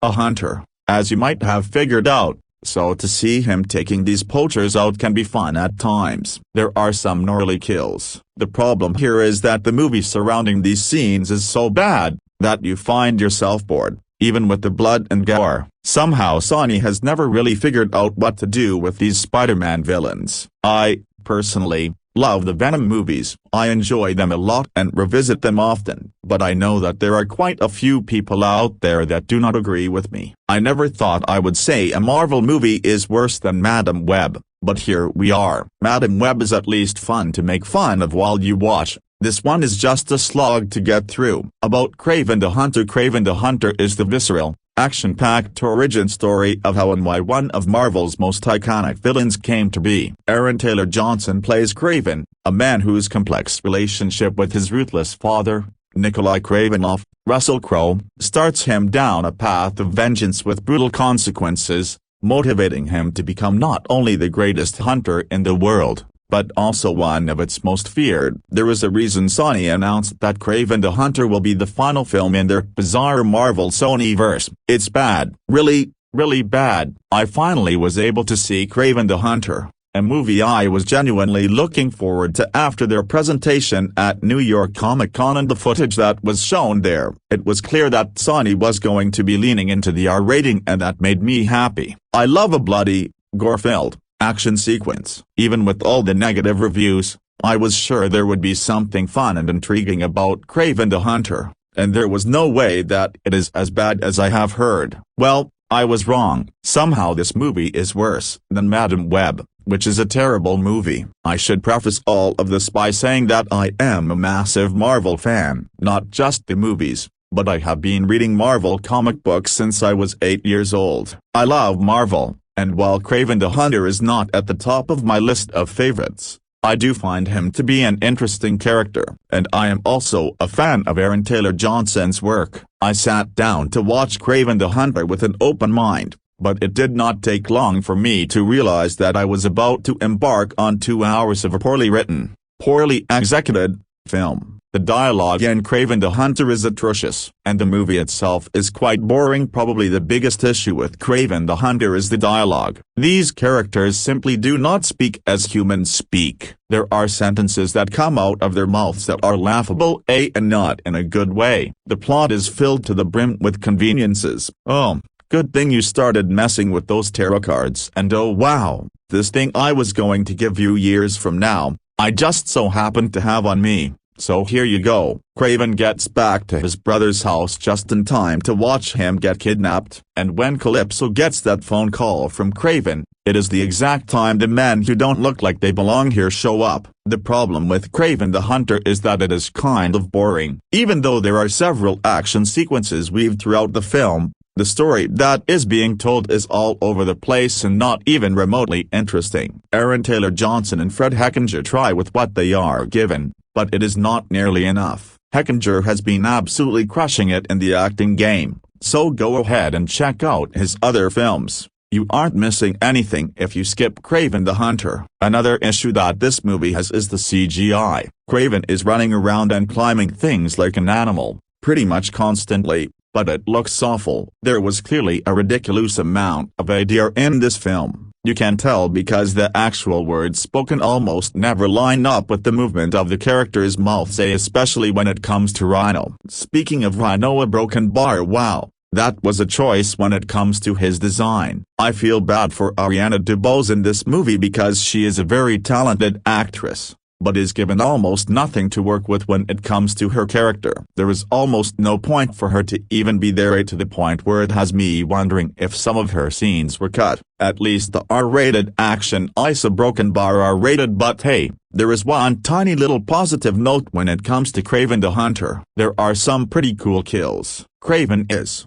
a hunter, as you might have figured out, so to see him taking these poachers out can be fun at times. There are some gnarly kills. The problem here is that the movie surrounding these scenes is so bad that you find yourself bored, even with the blood and gore. Somehow Sony has never really figured out what to do with these Spider-Man villains. I, personally, love the Venom movies. I enjoy them a lot and revisit them often, but I know that there are quite a few people out there that do not agree with me. I never thought I would say a Marvel movie is worse than Madam Web, but here we are. Madam Web is at least fun to make fun of while you watch. This one is just a slog to get through. About Kraven the Hunter. Kraven the Hunter is the visceral, action-packed origin story of how and why one of Marvel's most iconic villains came to be. Aaron Taylor Johnson plays Kraven, a man whose complex relationship with his ruthless father, Nikolai Kravinoff, Russell Crowe, starts him down a path of vengeance with brutal consequences, motivating him to become not only the greatest hunter in the world, but also one of its most feared. There is a reason Sony announced that Kraven the Hunter will be the final film in their bizarre Marvel Sony-verse. It's bad. Really, really bad. I finally was able to see Kraven the Hunter, a movie I was genuinely looking forward to after their presentation at New York Comic Con and the footage that was shown there. It was clear that Sony was going to be leaning into the R rating, and that made me happy. I love a bloody, gore-filled action sequence. Even with all the negative reviews, I was sure there would be something fun and intriguing about Kraven the Hunter, and there was no way that it is as bad as I have heard. Well, I was wrong. Somehow this movie is worse than Madam Web, which is a terrible movie. I should preface all of this by saying that I am a massive Marvel fan, not just the movies, but I have been reading Marvel comic books since I was 8 years old. I love Marvel, and while Kraven the Hunter is not at the top of my list of favorites, I do find him to be an interesting character, and I am also a fan of Aaron Taylor Johnson's work. I sat down to watch Kraven the Hunter with an open mind, but it did not take long for me to realize that I was about to embark on 2 hours of a poorly written, poorly executed film. The dialogue in Kraven the Hunter is atrocious, and the movie itself is quite boring. Probably the biggest issue with Kraven the Hunter is the dialogue. These characters simply do not speak as humans speak. There are sentences that come out of their mouths that are laughable, and not in a good way. The plot is filled to the brim with conveniences. Oh, good thing you started messing with those tarot cards. And oh wow, this thing I was going to give you years from now, I just so happened to have on me. So here you go. Kraven gets back to his brother's house just in time to watch him get kidnapped, and when Calypso gets that phone call from Kraven, it is the exact time the men who don't look like they belong here show up. The problem with Kraven the Hunter is that it is kind of boring. Even though there are several action sequences weaved throughout the film, the story that is being told is all over the place and not even remotely interesting. Aaron Taylor Johnson and Fred Heckinger try with what they are given, but it is not nearly enough. Heckinger has been absolutely crushing it in the acting game, so go ahead and check out his other films. You aren't missing anything if you skip Kraven the Hunter. Another issue that this movie has is the CGI. Kraven is running around and climbing things like an animal, pretty much constantly, but it looks awful. There was clearly a ridiculous amount of ADR in this film. You can tell because the actual words spoken almost never line up with the movement of the characters' mouths, especially when it comes to Rhino. Speaking of Rhino, a broken bar. Wow, that was a choice when it comes to his design. I feel bad for Ariana DeBose in this movie because she is a very talented actress, but is given almost nothing to work with when it comes to her character. There is almost no point for her to even be there, to the point where it has me wondering if some of her scenes were cut. At least the R-rated action is a broken bar R-rated, but hey, there is one tiny little positive note when it comes to Kraven the Hunter. There are some pretty cool kills. Kraven is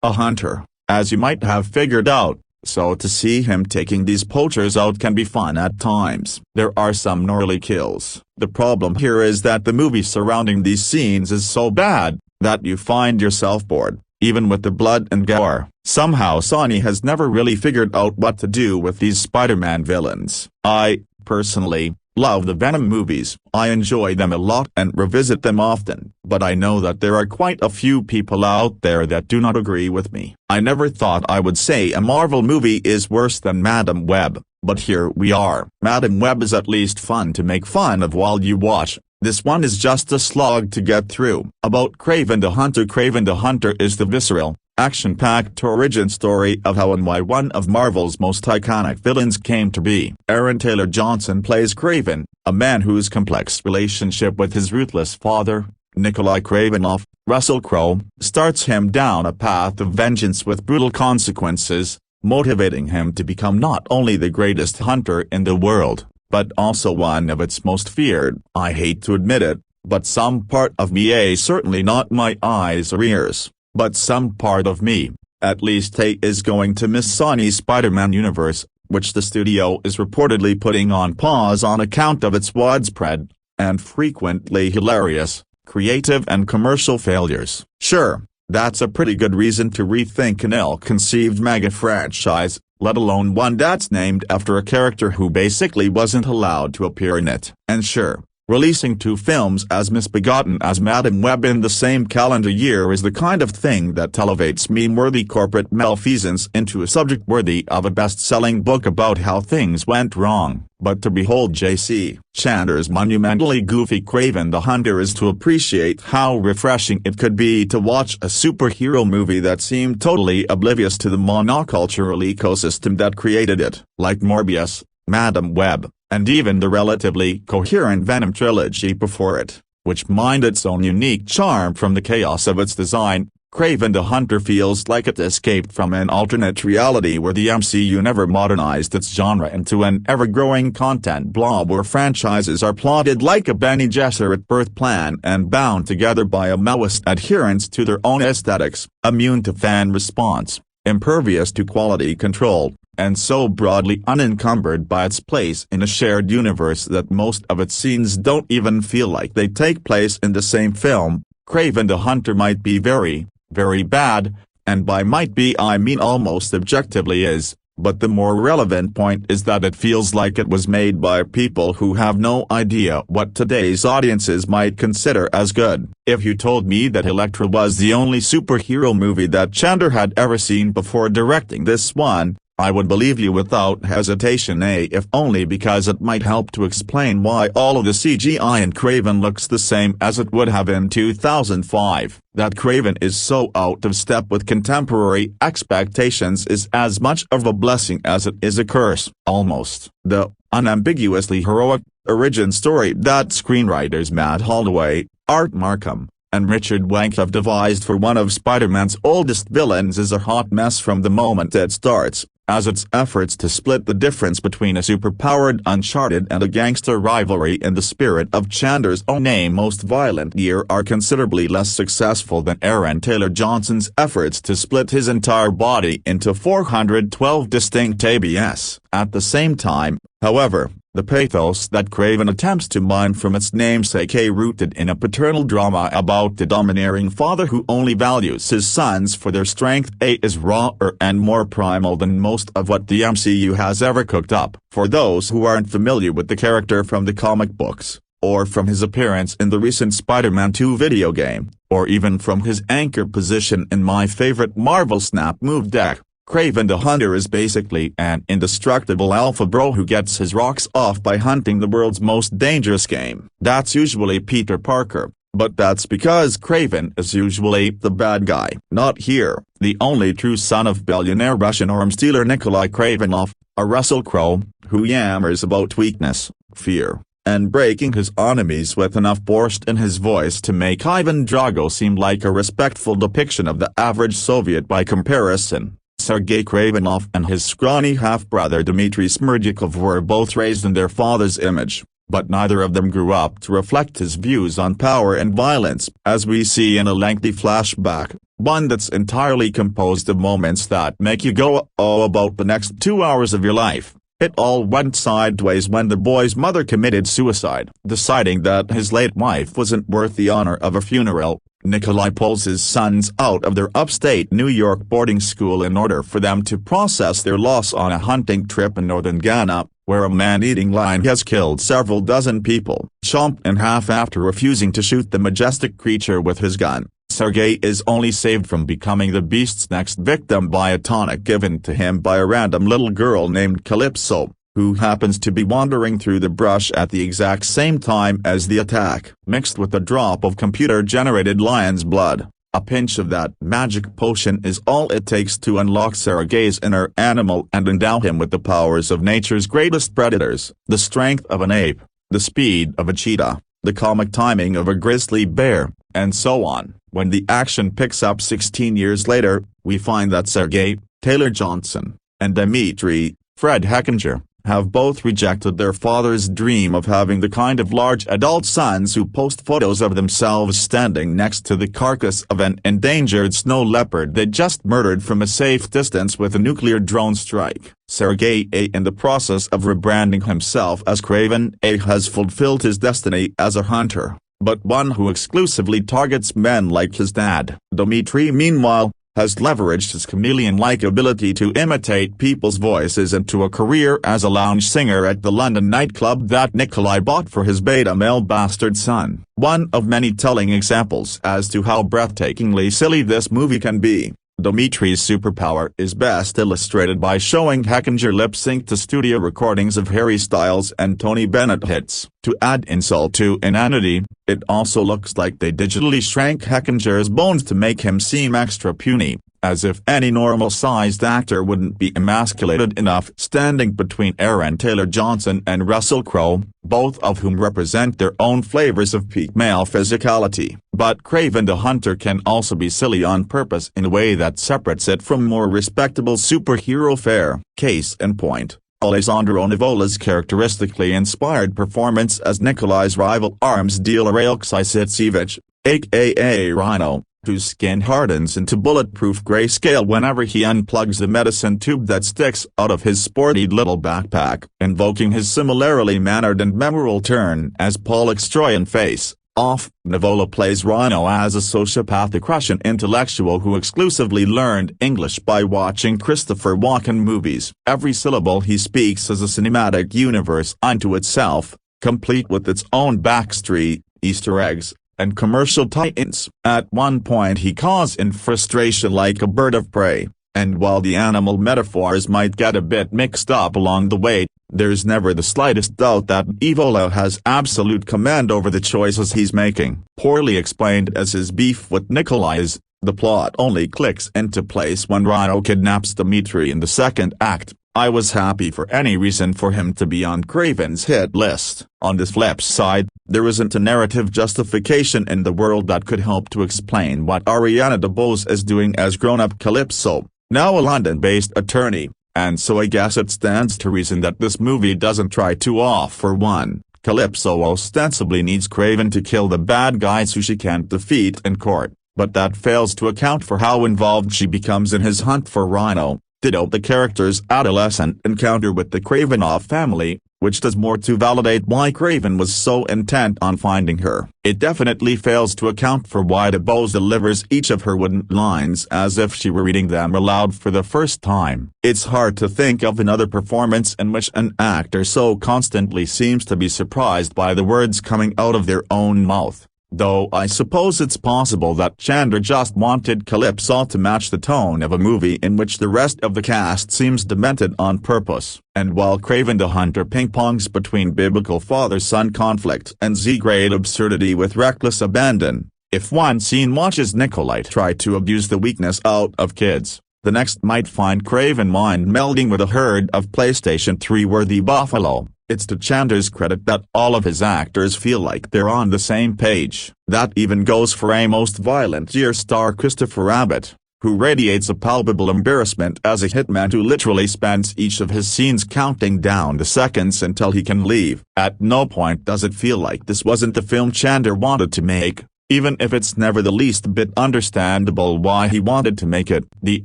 a hunter, as you might have figured out, so to see him taking these poachers out can be fun at times. There are some gnarly kills. The problem here is that the movie surrounding these scenes is so bad, that you find yourself bored, even with the blood and gore. Somehow Sony has never really figured out what to do with these Spider-Man villains. I, personally, love the Venom movies. I enjoy them a lot and revisit them often, but I know that there are quite a few people out there that do not agree with me. I never thought I would say a Marvel movie is worse than Madam Web, but here we are. Madam Web is at least fun to make fun of while you watch. This one is just a slog to get through. About Kraven the Hunter. Kraven the Hunter is the visceral, action-packed origin story of how and why one of Marvel's most iconic villains came to be. Aaron Taylor Johnson plays Kraven, a man whose complex relationship with his ruthless father, Nikolai Kravinoff, Russell Crowe, starts him down a path of vengeance with brutal consequences, motivating him to become not only the greatest hunter in the world, but also one of its most feared. I hate to admit it, but some part of me, certainly not my eyes or ears, but some part of me, at least, is going to miss Sony's Spider-Man universe, which the studio is reportedly putting on pause on account of its widespread, and frequently hilarious, creative and commercial failures. Sure, that's a pretty good reason to rethink an ill-conceived mega franchise, let alone one that's named after a character who basically wasn't allowed to appear in it. And sure, releasing 2 films as misbegotten as Madam Web in the same calendar year is the kind of thing that elevates meme-worthy corporate malfeasance into a subject worthy of a best-selling book about how things went wrong. But to behold J.C. Chandler's monumentally goofy Kraven the Hunter is to appreciate how refreshing it could be to watch a superhero movie that seemed totally oblivious to the monocultural ecosystem that created it. Like Morbius, Madam Web, and even the relatively coherent Venom trilogy before it, which mined its own unique charm from the chaos of its design, Kraven the Hunter feels like it escaped from an alternate reality where the MCU never modernized its genre into an ever-growing content blob where franchises are plotted like a Bene Gesserit birth plan and bound together by a Maoist adherence to their own aesthetics, immune to fan response, impervious to quality control, and so broadly unencumbered by its place in a shared universe that most of its scenes don't even feel like they take place in the same film. Kraven the Hunter might be very, very bad, and by might be I mean almost objectively is, but the more relevant point is that it feels like it was made by people who have no idea what today's audiences might consider as good. If you told me that Elektra was the only superhero movie that Chandler had ever seen before directing this one, I would believe you without hesitation, if only because it might help to explain why all of the CGI in Kraven looks the same as it would have in 2005. That Kraven is so out of step with contemporary expectations is as much of a blessing as it is a curse, almost. The unambiguously heroic origin story that screenwriters Matt Holloway, Art Markham, and Richard Wank have devised for one of Spider-Man's oldest villains is a hot mess from the moment it starts, as its efforts to split the difference between a superpowered Uncharted and a gangster rivalry in the spirit of Chandler's own most violent year are considerably less successful than Aaron Taylor Johnson's efforts to split his entire body into 412 distinct ABS. At the same time, however, the pathos that Kraven attempts to mine from its namesake rooted in a paternal drama about the domineering father who only values his sons for their strength is rawer and more primal than most of what the MCU has ever cooked up. For those who aren't familiar with the character from the comic books, or from his appearance in the recent Spider-Man 2 video game, or even from his anchor position in my favorite Marvel Snap move deck, Kraven the Hunter is basically an indestructible alpha bro who gets his rocks off by hunting the world's most dangerous game. That's usually Peter Parker, but that's because Kraven is usually the bad guy. Not here. The only true son of billionaire Russian arms dealer Nikolai Kravinoff, a Russell Crowe, who yammers about weakness, fear, and breaking his enemies with enough borscht in his voice to make Ivan Drago seem like a respectful depiction of the average Soviet by comparison. Sergei Kravinoff and his scrawny half-brother Dmitry Smerdyakov were both raised in their father's image, but neither of them grew up to reflect his views on power and violence, as we see in a lengthy flashback, one that's entirely composed of moments that make you go, oh, about the next 2 hours of your life. It all went sideways when the boy's mother committed suicide. Deciding that his late wife wasn't worth the honor of a funeral, Nikolai pulls his sons out of their upstate New York boarding school in order for them to process their loss on a hunting trip in northern Ghana, where a man-eating lion has killed several dozen people, chomped in half after refusing to shoot the majestic creature with his gun. Sergei is only saved from becoming the beast's next victim by a tonic given to him by a random little girl named Calypso, who happens to be wandering through the brush at the exact same time as the attack. Mixed with a drop of computer-generated lion's blood, a pinch of that magic potion is all it takes to unlock Sergei's inner animal and endow him with the powers of nature's greatest predators, the strength of an ape, the speed of a cheetah, the comic timing of a grizzly bear, and so on. When the action picks up 16 years later, we find that Sergei, Taylor Johnson, and Dmitri, Fred Heckinger, have both rejected their father's dream of having the kind of large adult sons who post photos of themselves standing next to the carcass of an endangered snow leopard they just murdered from a safe distance with a nuclear drone strike. Sergei A. in the process of rebranding himself as Kraven A. has fulfilled his destiny as a hunter, but one who exclusively targets men like his dad. Dmitri, meanwhile, has leveraged his chameleon-like ability to imitate people's voices into a career as a lounge singer at the London nightclub that Nikolai bought for his beta male bastard son. One of many telling examples as to how breathtakingly silly this movie can be. Dmitri's superpower is best illustrated by showing Heckinger lip-sync to studio recordings of Harry Styles and Tony Bennett hits. To add insult to inanity, it also looks like they digitally shrank Heckinger's bones to make him seem extra puny, as if any normal-sized actor wouldn't be emasculated enough. Standing between Aaron Taylor Johnson and Russell Crowe, both of whom represent their own flavors of peak male physicality. But Kraven the Hunter can also be silly on purpose in a way that separates it from more respectable superhero fare. Case in point, Alessandro Nivola's characteristically inspired performance as Nikolai's rival arms dealer Alexei Sitsevich, a.k.a. Rhino, whose skin hardens into bulletproof grayscale whenever he unplugs the medicine tube that sticks out of his sporty little backpack, invoking his similarly mannered and memorable turn as Pollock's Troyan face. Off, Nivola plays Rhino as a sociopathic Russian intellectual who exclusively learned English by watching Christopher Walken movies. Every syllable he speaks is a cinematic universe unto itself, complete with its own backstory, Easter eggs, and commercial tie-ins. At one point he caws in frustration like a bird of prey, and while the animal metaphors might get a bit mixed up along the way, there's never the slightest doubt that Nivola has absolute command over the choices he's making. Poorly explained as his beef with Nikolai is, the plot only clicks into place when Rhino kidnaps Dmitri in the second act. I was happy for any reason for him to be on Kraven's hit list. On the flip side, there isn't a narrative justification in the world that could help to explain what Ariana DeBose is doing as grown-up Calypso, now a London-based attorney, and so I guess it stands to reason that this movie doesn't try too for one. Calypso ostensibly needs Kraven to kill the bad guys who she can't defeat in court, but that fails to account for how involved she becomes in his hunt for Rhino. Ditto the character's adolescent encounter with the Kravenov family, which does more to validate why Kraven was so intent on finding her. It definitely fails to account for why DeBose delivers each of her wooden lines as if she were reading them aloud for the first time. It's hard to think of another performance in which an actor so constantly seems to be surprised by the words coming out of their own mouth. Though I suppose it's possible that Chandler just wanted Calypso to match the tone of a movie in which the rest of the cast seems demented on purpose. And while Kraven the Hunter ping-pongs between biblical father-son conflict and Z-grade absurdity with reckless abandon, if one scene watches Nikolai try to abuse the weakness out of kids, the next might find Kraven mind-melding with a herd of PlayStation 3-worthy buffalo. It's to Chandler's credit that all of his actors feel like they're on the same page. That even goes for a most violent year star Christopher Abbott, who radiates a palpable embarrassment as a hitman who literally spends each of his scenes counting down the seconds until he can leave. At no point does it feel like this wasn't the film Chandler wanted to make, even if it's never the least bit understandable why he wanted to make it. The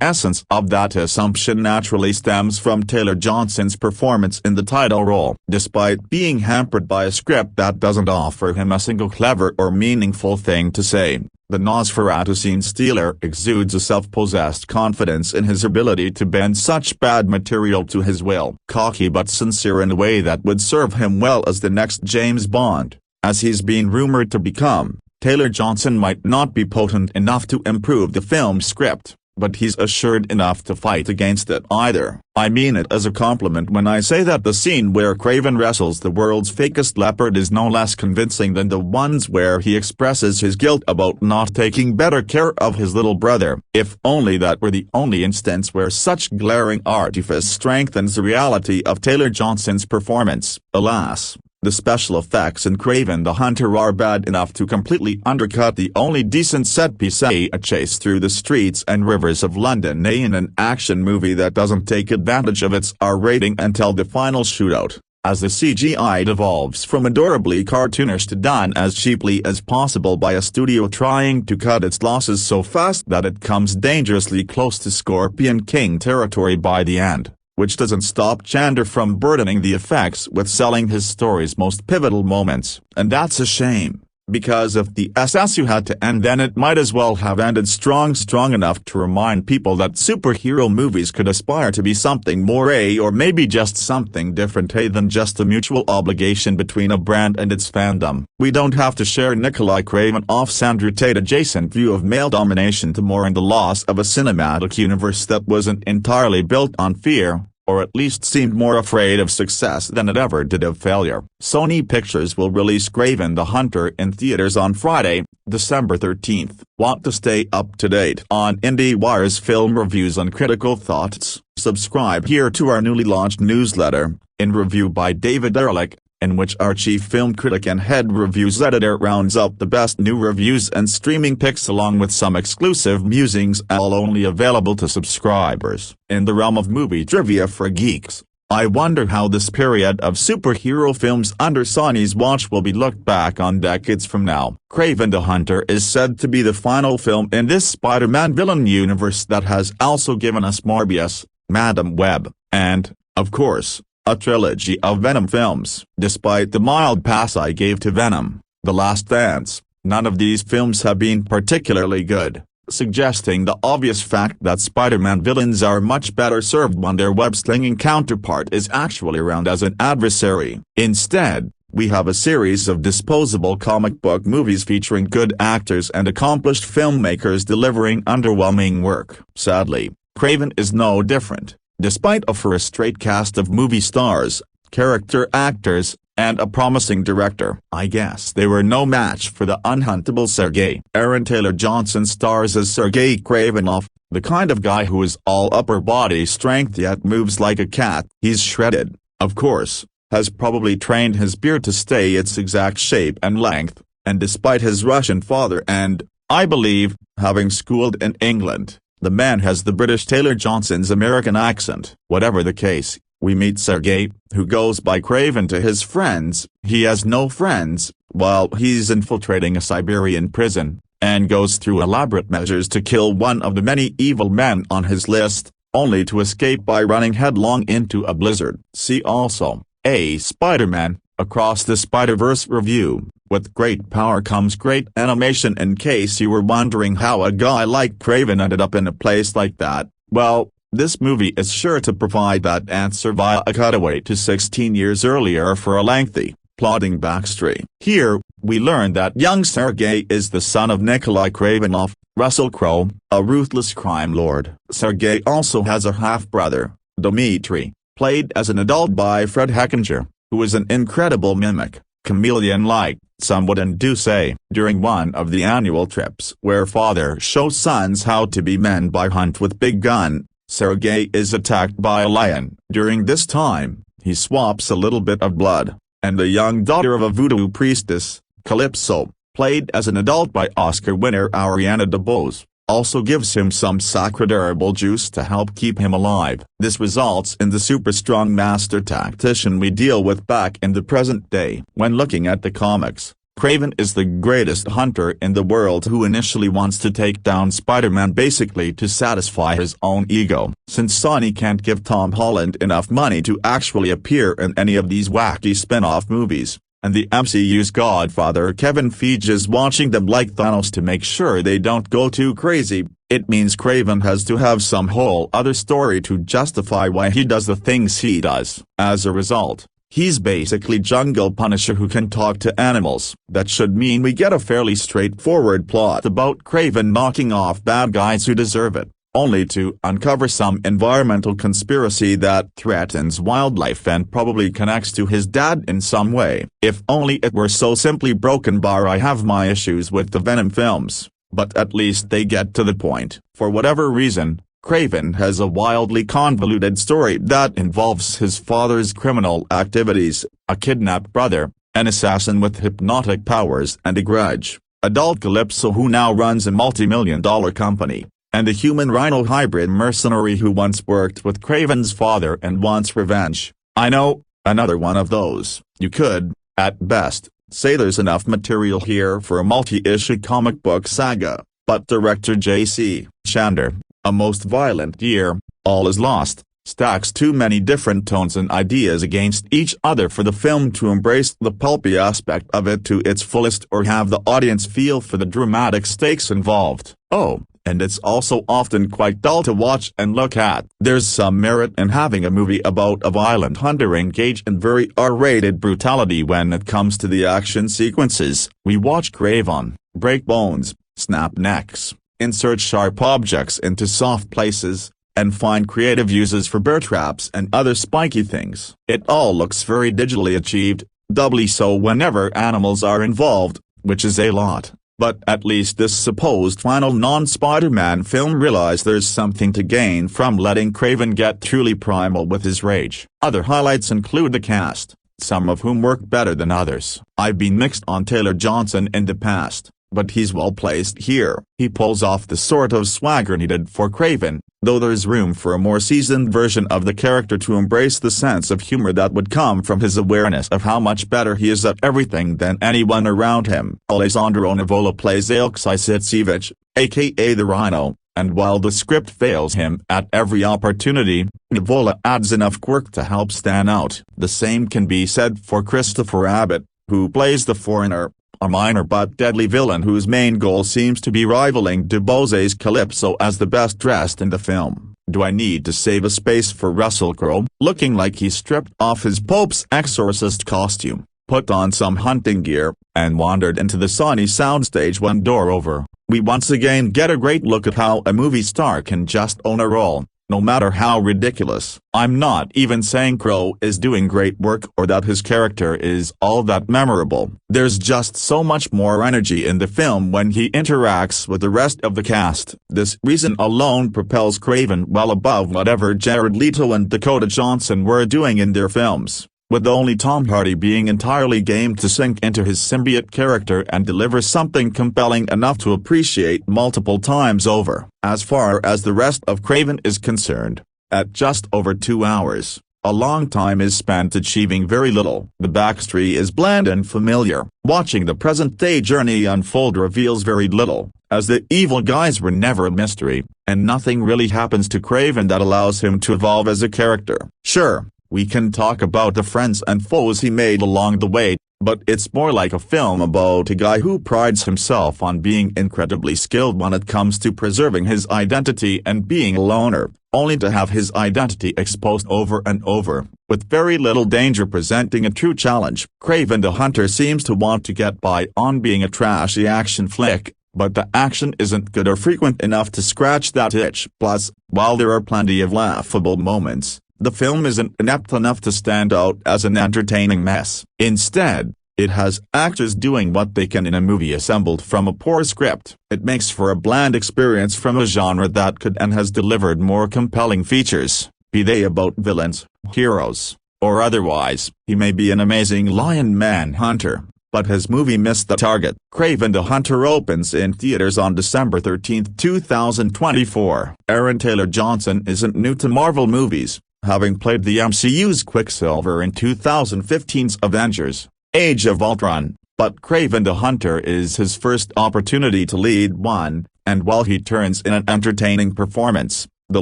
essence of that assumption naturally stems from Taylor Johnson's performance in the title role. Despite being hampered by a script that doesn't offer him a single clever or meaningful thing to say, the Nosferatu scene stealer exudes a self-possessed confidence in his ability to bend such bad material to his will. Cocky but sincere in a way that would serve him well as the next James Bond, as he's been rumored to become. Taylor Johnson might not be potent enough to improve the film's script, but he's assured enough to fight against it either. I mean it as a compliment when I say that the scene where Kraven wrestles the world's fakest leopard is no less convincing than the ones where he expresses his guilt about not taking better care of his little brother. If only that were the only instance where such glaring artifice strengthens the reality of Taylor Johnson's performance. Alas, the special effects in Kraven the Hunter are bad enough to completely undercut the only decent set piece, a chase through the streets and rivers of London, in an action movie that doesn't take advantage of its R rating until the final shootout, as the CGI devolves from adorably cartoonish to done as cheaply as possible by a studio trying to cut its losses so fast that it comes dangerously close to Scorpion King territory by the end, which doesn't stop Chandler from burdening the effects with selling his story's most pivotal moments. And that's a shame, because if the SSU had to end, then it might as well have ended strong enough to remind people that superhero movies could aspire to be something more, or maybe just something different, than just a mutual obligation between a brand and its fandom. We don't have to share Nikolai Kravinoff's Andrew Tate adjacent view of male domination to mourn the loss of a cinematic universe that wasn't entirely built on fear, or at least seemed more afraid of success than it ever did of failure. Sony Pictures will release Kraven the Hunter in theaters on Friday, December 13th. Want to stay up to date on IndieWire's film reviews and critical thoughts? Subscribe here to our newly launched newsletter, In Review by David Ehrlich, in which our chief film critic and head reviews editor rounds up the best new reviews and streaming picks along with some exclusive musings, all only available to subscribers. In the realm of movie trivia for geeks, I wonder how this period of superhero films under Sony's watch will be looked back on decades from now. Kraven the Hunter is said to be the final film in this Spider-Man villain universe that has also given us Morbius, Madam Web, and, of course, a trilogy of Venom films. Despite the mild pass I gave to Venom, The Last Dance, none of these films have been particularly good, suggesting the obvious fact that Spider-Man villains are much better served when their web-slinging counterpart is actually around as an adversary. Instead, we have a series of disposable comic book movies featuring good actors and accomplished filmmakers delivering underwhelming work. Sadly, Kraven is no different. Despite a first-rate cast of movie stars, character actors, and a promising director, I guess they were no match for the unhuntable Sergei. Aaron Taylor Johnson stars as Sergei Kravinoff, the kind of guy who is all upper body strength yet moves like a cat. He's shredded, of course, has probably trained his beard to stay its exact shape and length, and despite his Russian father and, I believe, having schooled in England, the man has the British Taylor Johnson's American accent. Whatever the case, we meet Sergei, who goes by Kraven to his friends. He has no friends, while he's infiltrating a Siberian prison, and goes through elaborate measures to kill one of the many evil men on his list, only to escape by running headlong into a blizzard. See also, A Spider-Man, Across the Spider-Verse review. With great power comes great animation. In case you were wondering how a guy like Kraven ended up in a place like that, well, this movie is sure to provide that answer via a cutaway to 16 years earlier for a lengthy, plotting backstory. Here, we learn that young Sergei is the son of Nikolai Kravinoff, Russell Crowe, a ruthless crime lord. Sergei also has a half-brother, Dmitri, played as an adult by Fred Heckinger, who is an incredible mimic, chameleon-like, some would do say. During one of the annual trips where father shows sons how to be men by hunt with big gun, Sergei is attacked by a lion. During this time, he swaps a little bit of blood, and the young daughter of a voodoo priestess, Calypso, played as an adult by Oscar winner Ariana DeBose, also gives him some sacred herbal juice to help keep him alive. This results in the super strong master tactician we deal with back in the present day. When looking at the comics, Kraven is the greatest hunter in the world who initially wants to take down Spider-Man basically to satisfy his own ego. Since Sony can't give Tom Holland enough money to actually appear in any of these wacky spin-off movies, and the MCU's godfather Kevin Feige is watching them like Thanos to make sure they don't go too crazy, it means Kraven has to have some whole other story to justify why he does the things he does. As a result, he's basically Jungle Punisher who can talk to animals. That should mean we get a fairly straightforward plot about Kraven knocking off bad guys who deserve it, only to uncover some environmental conspiracy that threatens wildlife and probably connects to his dad in some way. If only it were so simply broken. I have my issues with the Venom films, but at least they get to the point. For whatever reason, Kraven has a wildly convoluted story that involves his father's criminal activities, a kidnapped brother, an assassin with hypnotic powers and a grudge, adult Calypso who now runs a multi-million-dollar company, and a human rhino hybrid mercenary who once worked with Kraven's father and wants revenge. I know, another one of those. You could, at best, say there's enough material here for a multi-issue comic book saga, but director J.C. Chandler, A Most Violent Year, All Is Lost, stacks too many different tones and ideas against each other for the film to embrace the pulpy aspect of it to its fullest or have the audience feel for the dramatic stakes involved. Oh, and it's also often quite dull to watch and look at. There's some merit in having a movie about a violent hunter engage in very R-rated brutality when it comes to the action sequences. We watch Kraven break bones, snap necks, insert sharp objects into soft places, and find creative uses for bear traps and other spiky things. It all looks very digitally achieved, doubly so whenever animals are involved, which is a lot. But at least this supposed final non-Spider-Man film realized there's something to gain from letting Kraven get truly primal with his rage. Other highlights include the cast, some of whom work better than others. I've been mixed on Taylor Johnson in the past, but he's well placed here. He pulls off the sort of swagger needed for Kraven, though there's room for a more seasoned version of the character to embrace the sense of humor that would come from his awareness of how much better he is at everything than anyone around him. Alessandro Nivola plays Alexei Sitsievich, aka the Rhino, and while the script fails him at every opportunity, Nivola adds enough quirk to help stand out. The same can be said for Christopher Abbott, who plays the Foreigner, a minor but deadly villain whose main goal seems to be rivaling Dubos's Calypso as the best dressed in the film. Do I need to save a space for Russell Crowe, looking like he stripped off his Pope's exorcist costume, put on some hunting gear, and wandered into the Sony soundstage one door over? We once again get a great look at how a movie star can just own a role, no matter how ridiculous. I'm not even saying Crowe is doing great work or that his character is all that memorable. There's just so much more energy in the film when he interacts with the rest of the cast. This reason alone propels Kraven well above whatever Jared Leto and Dakota Johnson were doing in their films, with only Tom Hardy being entirely game to sink into his symbiote character and deliver something compelling enough to appreciate multiple times over. As far as the rest of Kraven is concerned, at just over 2 hours, a long time is spent achieving very little. The backstory is bland and familiar. Watching the present-day journey unfold reveals very little, as the evil guys were never a mystery, and nothing really happens to Kraven that allows him to evolve as a character. Sure, we can talk about the friends and foes he made along the way, but it's more like a film about a guy who prides himself on being incredibly skilled when it comes to preserving his identity and being a loner, only to have his identity exposed over and over, with very little danger presenting a true challenge. Kraven the Hunter seems to want to get by on being a trashy action flick, but the action isn't good or frequent enough to scratch that itch. Plus, while there are plenty of laughable moments, the film isn't inept enough to stand out as an entertaining mess. Instead, it has actors doing what they can in a movie assembled from a poor script. It makes for a bland experience from a genre that could and has delivered more compelling features, be they about villains, heroes, or otherwise. He may be an amazing lion man hunter, but his movie missed the target. Kraven the Hunter opens in theaters on December 13, 2024. Aaron Taylor Johnson isn't new to Marvel movies, having played the MCU's Quicksilver in 2015's Avengers: Age of Ultron, but Kraven the Hunter is his first opportunity to lead one, and while he turns in an entertaining performance, the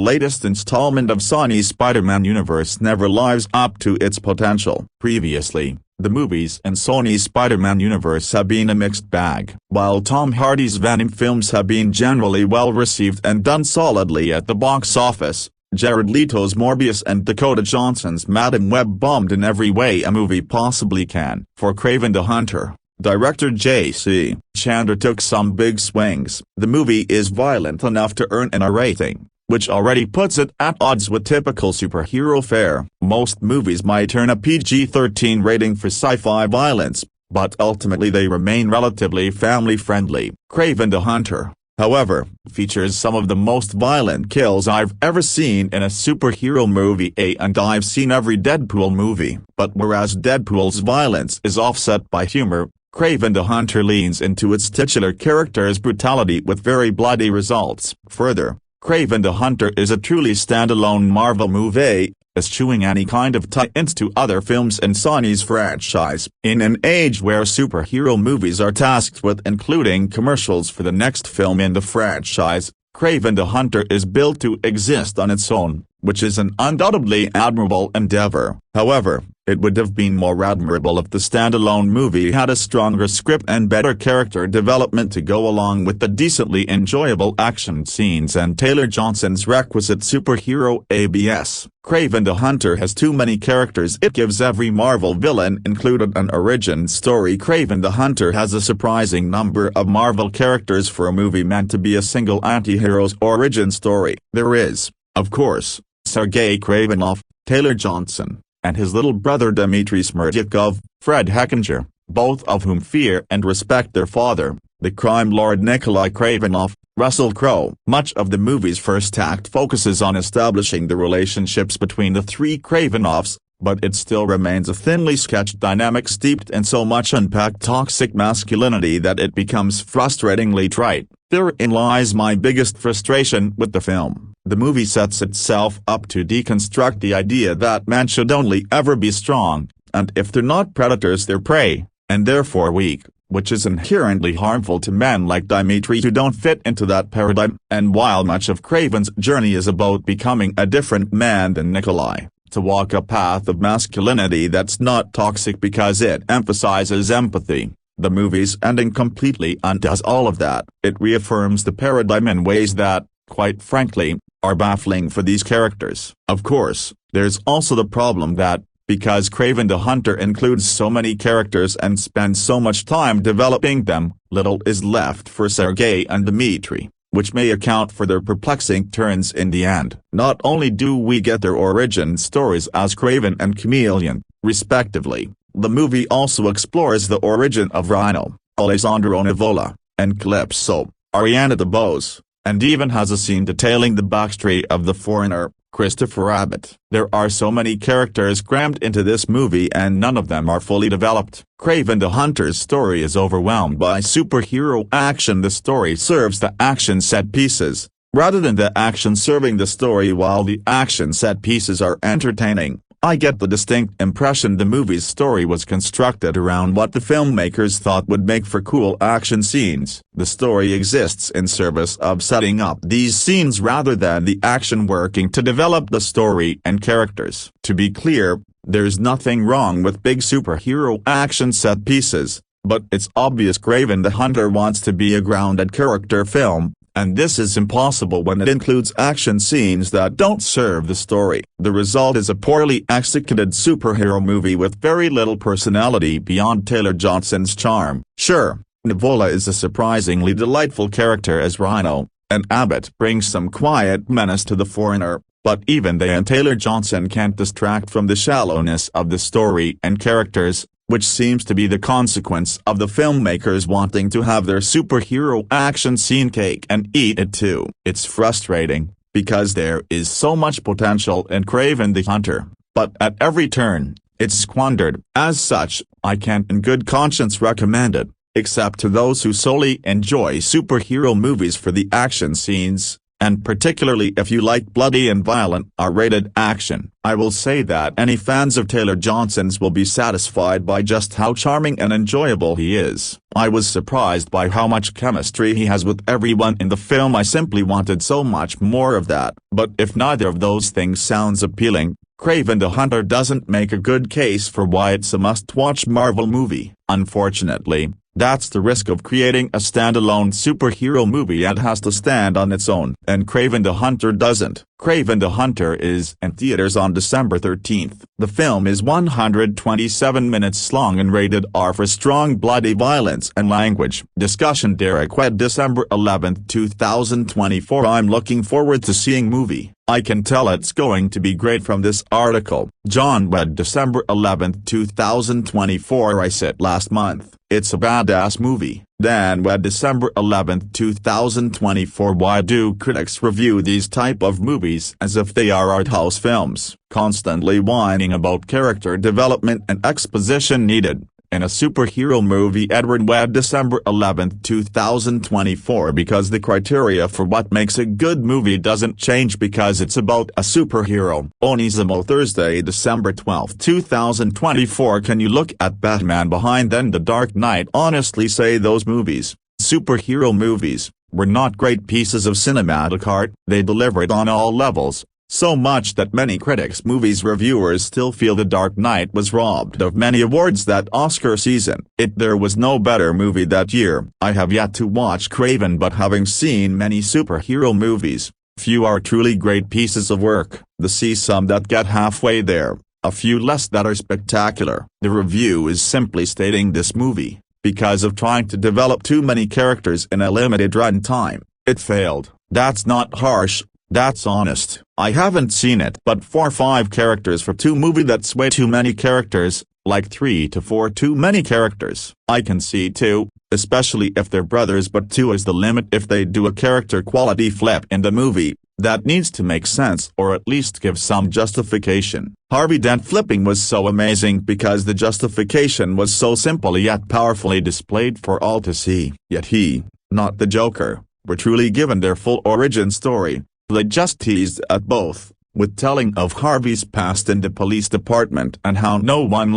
latest installment of Sony's Spider-Man universe never lives up to its potential. Previously, the movies in Sony's Spider-Man universe have been a mixed bag. While Tom Hardy's Venom films have been generally well received and done solidly at the box office, Jared Leto's Morbius and Dakota Johnson's Madam Web bombed in every way a movie possibly can. For Kraven the Hunter, director J.C. Chandor took some big swings. The movie is violent enough to earn an R rating, which already puts it at odds with typical superhero fare. Most movies might earn a PG-13 rating for sci-fi violence, but ultimately they remain relatively family-friendly. Kraven the Hunter, however, features some of the most violent kills I've ever seen in a superhero movie, and I've seen every Deadpool movie. But whereas Deadpool's violence is offset by humor, Kraven the Hunter leans into its titular character's brutality with very bloody results. Further, Kraven the Hunter is a truly standalone Marvel movie, eschewing any kind of tie-ins to other films in Sony's franchise. In an age where superhero movies are tasked with including commercials for the next film in the franchise, Kraven the Hunter is built to exist on its own, which is an undoubtedly admirable endeavor. However, it would have been more admirable if the standalone movie had a stronger script and better character development to go along with the decently enjoyable action scenes and Taylor Johnson's requisite superhero ABS. Kraven the Hunter has too many characters. It gives every Marvel villain included an origin story. Kraven the Hunter has a surprising number of Marvel characters for a movie meant to be a single anti-hero's origin story. There is, of course, Sergei Kravinoff, Taylor Johnson, and his little brother Dmitry Smerdyakov, Fred Heckinger, both of whom fear and respect their father, the crime lord Nikolai Kravinoff, Russell Crowe. Much of the movie's first act focuses on establishing the relationships between the three Kravinoffs, but it still remains a thinly sketched dynamic steeped in so much unpacked toxic masculinity that it becomes frustratingly trite. Therein lies my biggest frustration with the film. The movie sets itself up to deconstruct the idea that men should only ever be strong, and if they're not predators they're prey, and therefore weak, which is inherently harmful to men like Dmitry who don't fit into that paradigm. And while much of Kraven's journey is about becoming a different man than Nikolai, to walk a path of masculinity that's not toxic because it emphasizes empathy, the movie's ending completely undoes all of that. It reaffirms the paradigm in ways that, quite frankly, are baffling for these characters. Of course, there's also the problem that, because Kraven the Hunter includes so many characters and spends so much time developing them, little is left for Sergei and Dmitry, which may account for their perplexing turns in the end. Not only do we get their origin stories as Kraven and Chameleon, respectively, the movie also explores the origin of Rhino, Alessandro Nivola, and Calypso, Ariana DeBose, and even has a scene detailing the backstory of the foreigner, Christopher Abbott. There are so many characters crammed into this movie and none of them are fully developed. Kraven the Hunter's story is overwhelmed by superhero action. The story serves the action set pieces, rather than the action serving the story. While the action set pieces are entertaining, I get the distinct impression the movie's story was constructed around what the filmmakers thought would make for cool action scenes. The story exists in service of setting up these scenes rather than the action working to develop the story and characters. To be clear, there's nothing wrong with big superhero action set pieces, but it's obvious Kraven the Hunter wants to be a grounded character film, and this is impossible when it includes action scenes that don't serve the story. The result is a poorly executed superhero movie with very little personality beyond Taylor Johnson's charm. Sure, Nivola is a surprisingly delightful character as Rhino, and Abbott brings some quiet menace to the foreigner, but even they and Taylor Johnson can't distract from the shallowness of the story and characters, which seems to be the consequence of the filmmakers wanting to have their superhero action scene cake and eat it too. It's frustrating, because there is so much potential in Kraven the Hunter, but at every turn, it's squandered. As such, I can't in good conscience recommend it, except to those who solely enjoy superhero movies for the action scenes, and particularly if you like bloody and violent R-rated action. I will say that any fans of Taylor Johnson's will be satisfied by just how charming and enjoyable he is. I was surprised by how much chemistry he has with everyone in the film. I simply wanted so much more of that. But if neither of those things sounds appealing, Kraven the Hunter doesn't make a good case for why it's a must-watch Marvel movie. Unfortunately, that's the risk of creating a standalone superhero movie that has to stand on its own. And Kraven the Hunter doesn't. Kraven the Hunter is in theaters on December 13th. The film is 127 minutes long and rated R for strong bloody violence and language. Discussion Derek Wed December 11, 2024. I'm looking forward to seeing movie. I can tell it's going to be great from this article. John Wed December 11, 2024. I said last month, it's a badass movie. Dan Wed December 11, 2024. Why do critics review these type of movies as if they are art house films, constantly whining about character development and exposition needed? In a superhero movie. Edward Wed December 11, 2024. Because the criteria for what makes a good movie doesn't change because it's about a superhero. Onizimo Thursday December 12, 2024. Can you look at Batman behind then The Dark Knight honestly say those movies, superhero movies, were not great pieces of cinematic art? They delivered on all levels. So much that many critics movies reviewers still feel The Dark Knight was robbed of many awards that Oscar season. There was no better movie that year. I have yet to watch Kraven, but having seen many superhero movies, few are truly great pieces of work. See some that get halfway there, a few less that are spectacular. The review is simply stating this movie, because of trying to develop too many characters in a limited run time, it failed. That's not harsh. That's honest. I haven't seen it. But 4 or 5 characters for 2 movie, that's way too many characters, like 3 to 4 too many characters. I can see 2, especially if they're brothers, but 2 is the limit. If they do a character quality flip in the movie, that needs to make sense or at least give some justification. Harvey Dent flipping was so amazing because the justification was so simple yet powerfully displayed for all to see. Yet he, not the Joker, were truly given their full origin story. They just teased at both, with telling of Harvey's past in the police department and how no one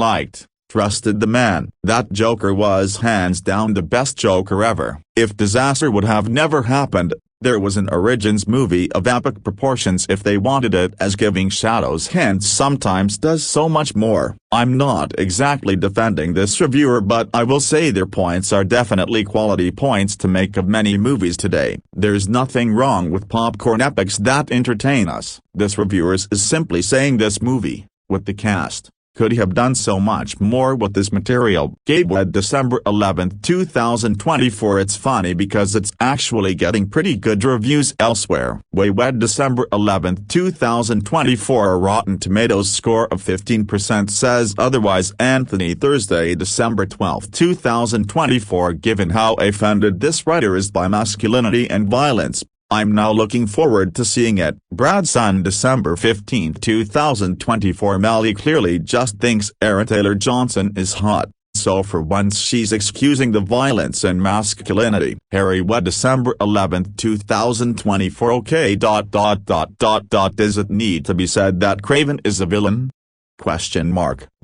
trusted the man. That Joker was hands down the best Joker ever. If disaster would have never happened, there was an origins movie of epic proportions if they wanted it, as giving shadows hints sometimes does so much more. I'm not exactly defending this reviewer, but I will say their points are definitely quality points to make of many movies today. There's nothing wrong with popcorn epics that entertain us. This reviewer is simply saying this movie, with the cast, could have done so much more with this material. Gabe Wed December 11, 2024. It's funny because it's actually getting pretty good reviews elsewhere. Wed December 11, 2024. A Rotten Tomatoes score of 15% says otherwise. Anthony Thursday December 12, 2024. Given how offended this writer is by masculinity and violence, I'm now looking forward to seeing it. Brad Sun December 15, 2024. Mally clearly just thinks Aaron Taylor Johnson is hot, so for once she's excusing the violence and masculinity. Harry Wed December 11, 2024. Okay. Does it need to be said that Kraven is a villain?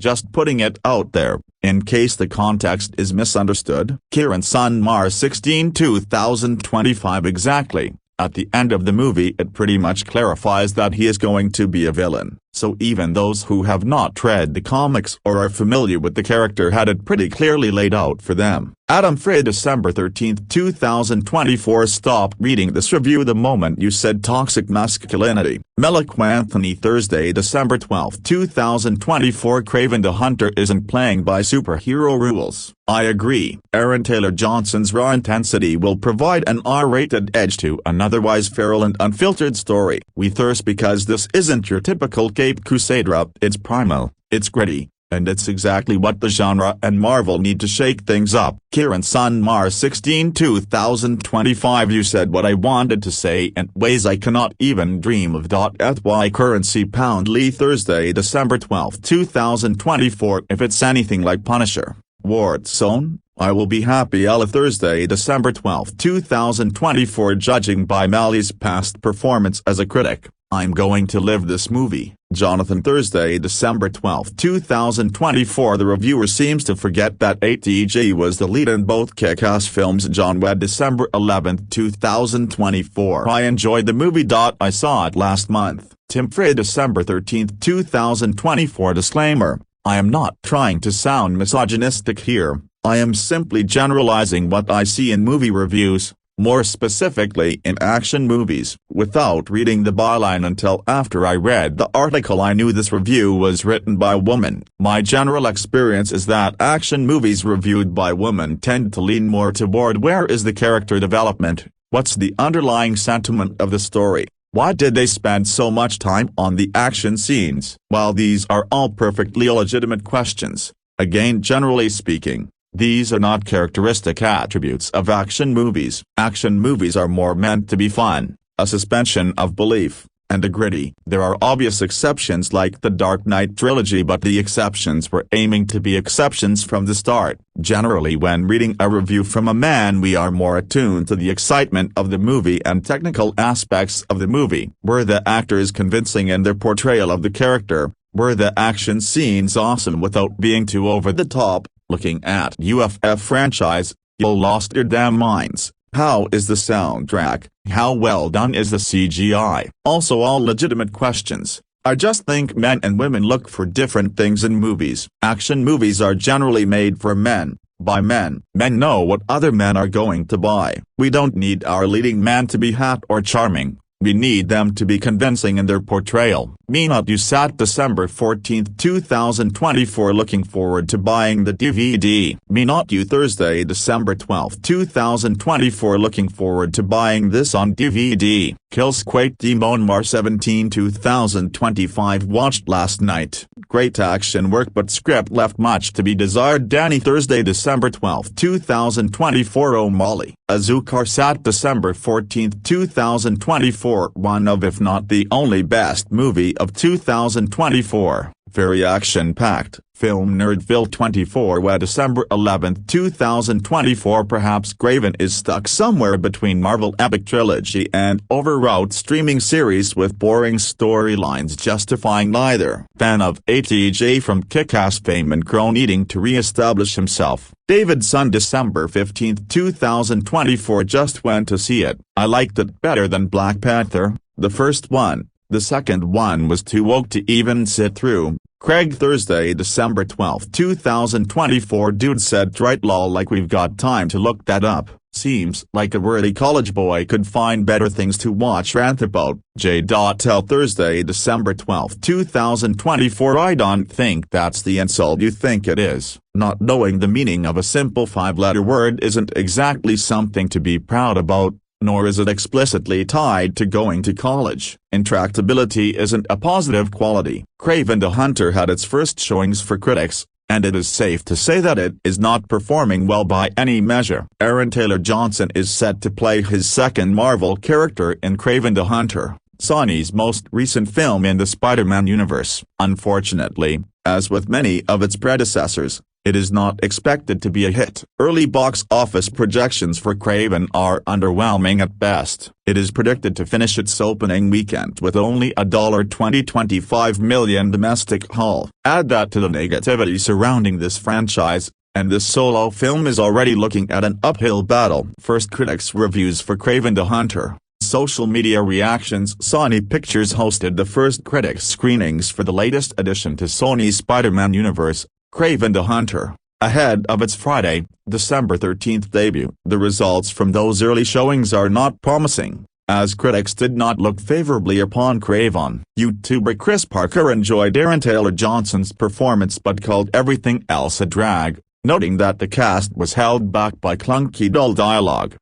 Just putting it out there, in case the context is misunderstood. Kieran Sun Mar 16, 2025. Exactly. At the end of the movie it pretty much clarifies that he is going to be a villain, so even those who have not read the comics or are familiar with the character had it pretty clearly laid out for them. Adam Frey December 13, 2024. Stop reading this review the moment you said toxic masculinity. Melik Anthony Thursday December 12, 2024. Kraven the Hunter isn't playing by superhero rules. I agree. Aaron Taylor Johnson's raw intensity will provide an R-rated edge to an otherwise feral and unfiltered story. We thirst because this isn't your typical Cape Crusader. It's primal, it's gritty, and it's exactly what the genre and Marvel need to shake things up. Kieran Sunmar 16 2025 You said what I wanted to say in ways I cannot even dream of. .fy currency pound Lee Thursday December 12, 2024 If it's anything like Punisher, Warzone, I will be happy. Ella Thursday December 12, 2024 Judging by Malley's past performance as a critic, I'm going to live this movie. Jonathan Thursday December 12, 2024 The reviewer seems to forget that ATG was the lead in both Kick-Ass films. John Webb December 11, 2024 I enjoyed the movie. I saw it last month. Tim Frey December 13, 2024 Disclaimer, I am not trying to sound misogynistic here, I am simply generalizing what I see in movie reviews, more specifically in action movies. Without reading the byline until after I read the article I knew this review was written by a woman. My general experience is that action movies reviewed by women tend to lean more toward where is the character development, what's the underlying sentiment of the story, why did they spend so much time on the action scenes. While these are all perfectly legitimate questions, again generally speaking, these are not characteristic attributes of action movies. Action movies are more meant to be fun, a suspension of belief, and a gritty. There are obvious exceptions like the Dark Knight trilogy, but the exceptions were aiming to be exceptions from the start. Generally, when reading a review from a man, we are more attuned to the excitement of the movie and technical aspects of the movie. Were the actors convincing in their portrayal of the character? Were the action scenes awesome without being too over the top? Looking at UFF franchise, you'll lost your damn minds. How is the soundtrack? How well done is the CGI? Also all legitimate questions. I just think men and women look for different things in movies. Action movies are generally made for men, by men. Men know what other men are going to buy. We don't need our leading man to be hot or charming. We need them to be convincing in their portrayal. Me not you sat December 14, 2024 looking forward to buying the DVD. Me not you Thursday December 12, 2024 looking forward to buying this on DVD. Killsquake Demon Mar 17 2025 watched last night. Great action work but script left much to be desired. Danny Thursday December 12, 2024 O'Malley. Azukar sat December 14, 2024 one of if not the only best movie of 2024. Very action-packed. Film Nerdville 24 Where December 11, 2024 Perhaps Kraven is stuck somewhere between Marvel epic trilogy and overwrought streaming series with boring storylines justifying neither. Fan of ATJ from Kick-Ass fame and grown needing to re-establish himself. David Sun December 15, 2024 Just went to see it. I liked it better than Black Panther, the first one. The second one was too woke to even sit through. Craig Thursday December 12, 2024 Dude said right lol like we've got time to look that up. Seems like a worthy college boy could find better things to watch rant about. J.L Thursday December 12, 2024 I don't think that's the insult you think it is. Not knowing the meaning of a simple 5-letter word isn't exactly something to be proud about, nor is it explicitly tied to going to college. Intractability isn't a positive quality. Kraven the Hunter had its first showings for critics, and it is safe to say that it is not performing well by any measure. Aaron Taylor Johnson is set to play his second Marvel character in Kraven the Hunter, Sony's most recent film in the Spider-Man universe. Unfortunately, as with many of its predecessors, it is not expected to be a hit. Early box office projections for Kraven are underwhelming at best. It is predicted to finish its opening weekend with only a $25 million domestic haul. Add that to the negativity surrounding this franchise, and this solo film is already looking at an uphill battle. First critics' reviews for Kraven the Hunter. Social media reactions. Sony Pictures hosted the first critics screenings for the latest addition to Sony's Spider-Man universe, Kraven the Hunter, ahead of its Friday, December 13 debut. The results from those early showings are not promising, as critics did not look favorably upon Kraven. YouTuber Chris Parker enjoyed Aaron Taylor Johnson's performance but called everything else a drag, noting that the cast was held back by clunky dull dialogue.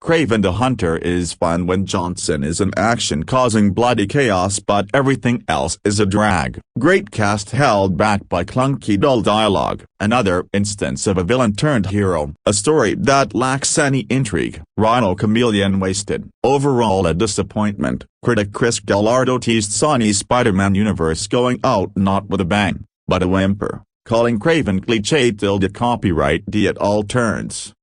Kraven the Hunter is fun when Johnson is in action causing bloody chaos, but everything else is a drag. Great cast held back by clunky dull dialogue. Another instance of a villain turned hero. A story that lacks any intrigue. Rhino Chameleon wasted. Overall a disappointment. Critic Chris Gallardo teased Sony's Spider-Man universe going out not with a bang, but a whimper, calling Kraven cliché till the copyright at all turns.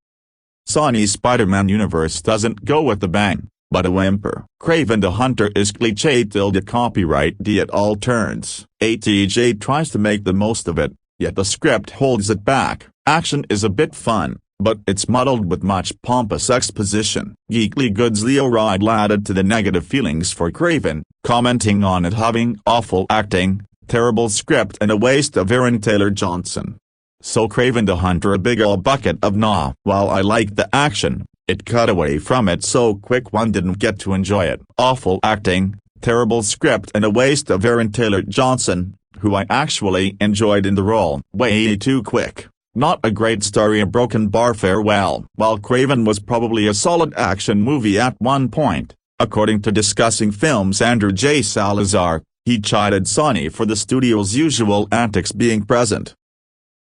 Sony's Spider-Man universe doesn't go with a bang, but a whimper. Kraven the Hunter is cliché till the copyright at all turns. ATJ tries to make the most of it, yet the script holds it back. Action is a bit fun, but it's muddled with much pompous exposition. Geekly Goods Leo Rydell added to the negative feelings for Kraven, commenting on it having awful acting, terrible script and a waste of Aaron Taylor Johnson. So Kraven the Hunter a big ol' bucket of nah. While I liked the action, it cut away from it so quick one didn't get to enjoy it. Awful acting, terrible script and a waste of Aaron Taylor Johnson, who I actually enjoyed in the role. Way too quick. Not a great story, a broken bar farewell. While Kraven was probably a solid action movie at one point, according to Discussing Films Andrew J. Salazar, he chided Sony for the studio's usual antics being present.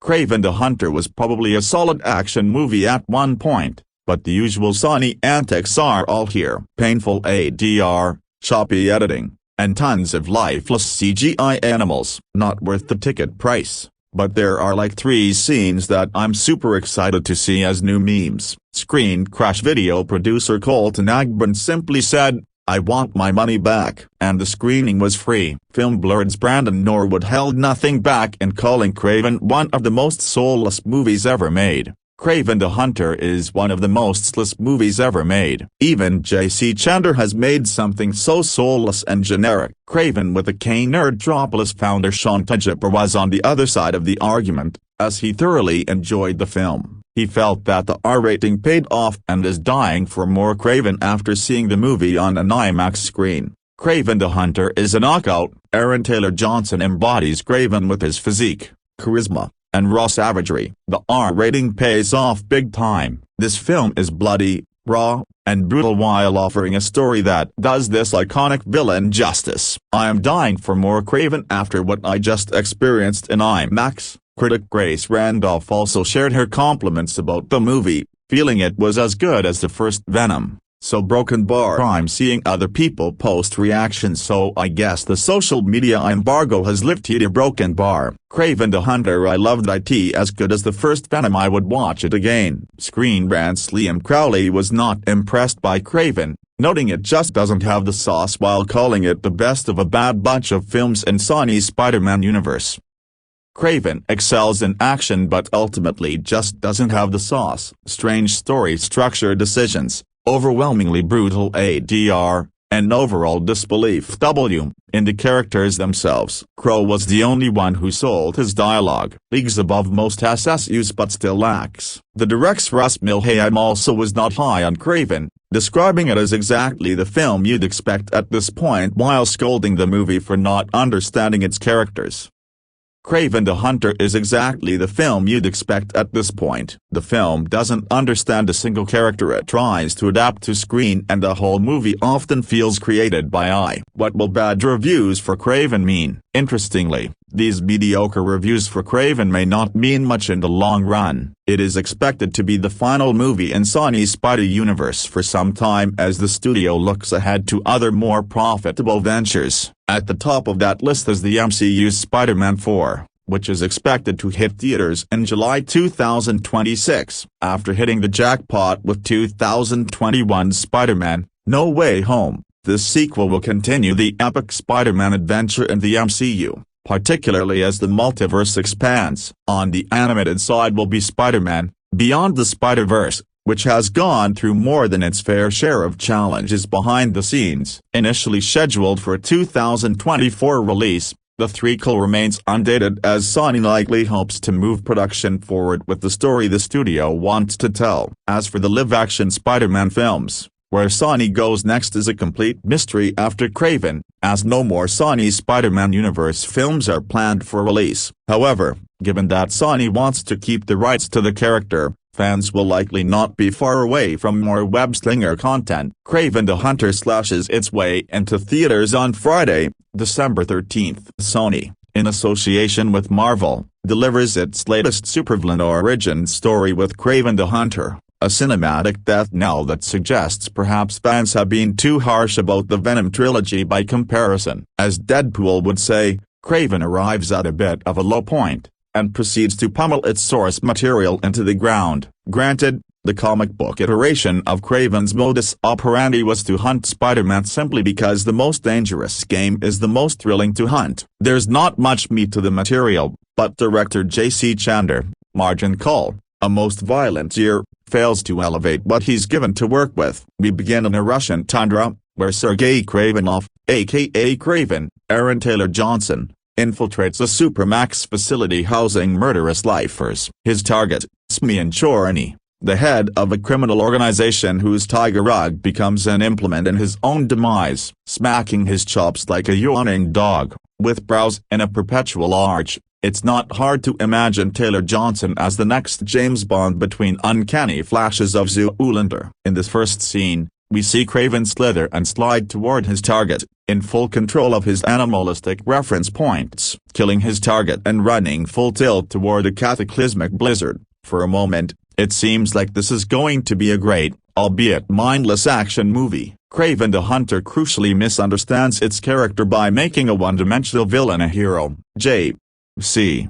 Kraven the Hunter was probably a solid action movie at one point, but the usual Sony antics are all here. Painful ADR, choppy editing, and tons of lifeless CGI animals. Not worth the ticket price, but there are like 3 scenes that I'm super excited to see as new memes. Screen Crash video producer Colton Agburn simply said, "I want my money back." And the screening was free. Film Blurred's Brandon Norwood held nothing back in calling Kraven one of the most soulless movies ever made. Kraven the Hunter is one of the most soulless movies ever made. Even J.C. Chandler has made something so soulless and generic. Kraven with a K. Nerdropolis founder Sean Tajiper was on the other side of the argument, as he thoroughly enjoyed the film. He felt that the R rating paid off and is dying for more Kraven after seeing the movie on an IMAX screen. Kraven the Hunter is a knockout. Aaron Taylor Johnson embodies Kraven with his physique, charisma, and raw savagery. The R rating pays off big time. This film is bloody, raw, and brutal while offering a story that does this iconic villain justice. I am dying for more Kraven after what I just experienced in IMAX. Critic Grace Randolph also shared her compliments about the movie, feeling it was as good as the first Venom. So broken bar, I'm seeing other people post reactions, so I guess the social media embargo has lifted a broken bar. Kraven the Hunter, I loved it as good as the first Venom, I would watch it again. Screen Rant's Liam Crowley was not impressed by Kraven, noting it just doesn't have the sauce while calling it the best of a bad bunch of films in Sony's Spider-Man universe. Kraven excels in action but ultimately just doesn't have the sauce. Strange story structure decisions, overwhelmingly brutal ADR, and overall disbelief in the characters themselves. Crow was the only one who sold his dialogue. Leagues above most SSUs but still lacks. The director's Russ Milham also was not high on Kraven, describing it as exactly the film you'd expect at this point while scolding the movie for not understanding its characters. Kraven the Hunter is exactly the film you'd expect at this point. The film doesn't understand a single character it tries to adapt to screen, and the whole movie often feels created by AI. What will bad reviews for Kraven mean? Interestingly, these mediocre reviews for Kraven may not mean much in the long run. It is expected to be the final movie in Sony's Spidey universe for some time as the studio looks ahead to other more profitable ventures. At the top of that list is the MCU's Spider-Man 4, which is expected to hit theaters in July 2026, after hitting the jackpot with 2021's Spider-Man: No Way Home. This sequel will continue the epic Spider-Man adventure in the MCU, particularly as the multiverse expands. On the animated side will be Spider-Man: Beyond the Spider-Verse, which has gone through more than its fair share of challenges behind the scenes. Initially scheduled for a 2024 release, the threequel remains undated as Sony likely hopes to move production forward with the story the studio wants to tell. As for the live-action Spider-Man films, where Sony goes next is a complete mystery after Kraven, as no more Sony Spider-Man universe films are planned for release. However, given that Sony wants to keep the rights to the character, fans will likely not be far away from more web-slinger content. Kraven the Hunter slashes its way into theaters on Friday, December 13th. Sony, in association with Marvel, delivers its latest supervillain origin story with Kraven the Hunter, a cinematic death knell that suggests perhaps fans have been too harsh about the Venom trilogy by comparison. As Deadpool would say, Kraven arrives at a bit of a low point, and proceeds to pummel its source material into the ground. Granted, the comic book iteration of Kraven's modus operandi was to hunt Spider-Man simply because the most dangerous game is the most thrilling to hunt. There's not much meat to the material, but director J.C. Chandor, Margin Call, a most violent year, fails to elevate what he's given to work with. We begin in a Russian tundra, where Sergei Kravenov, aka Kraven, Aaron Taylor Johnson, infiltrates a supermax facility housing murderous lifers. His target, Semyon Chorny, the head of a criminal organization whose tiger rug becomes an implement in his own demise, smacking his chops like a yawning dog, with brows in a perpetual arch. It's not hard to imagine Taylor Johnson as the next James Bond between uncanny flashes of Zoolander. In this first scene, we see Kraven slither and slide toward his target, in full control of his animalistic reference points, killing his target and running full tilt toward a cataclysmic blizzard. For a moment, it seems like this is going to be a great, albeit mindless action movie. Kraven the Hunter crucially misunderstands its character by making a one-dimensional villain a hero. J.C.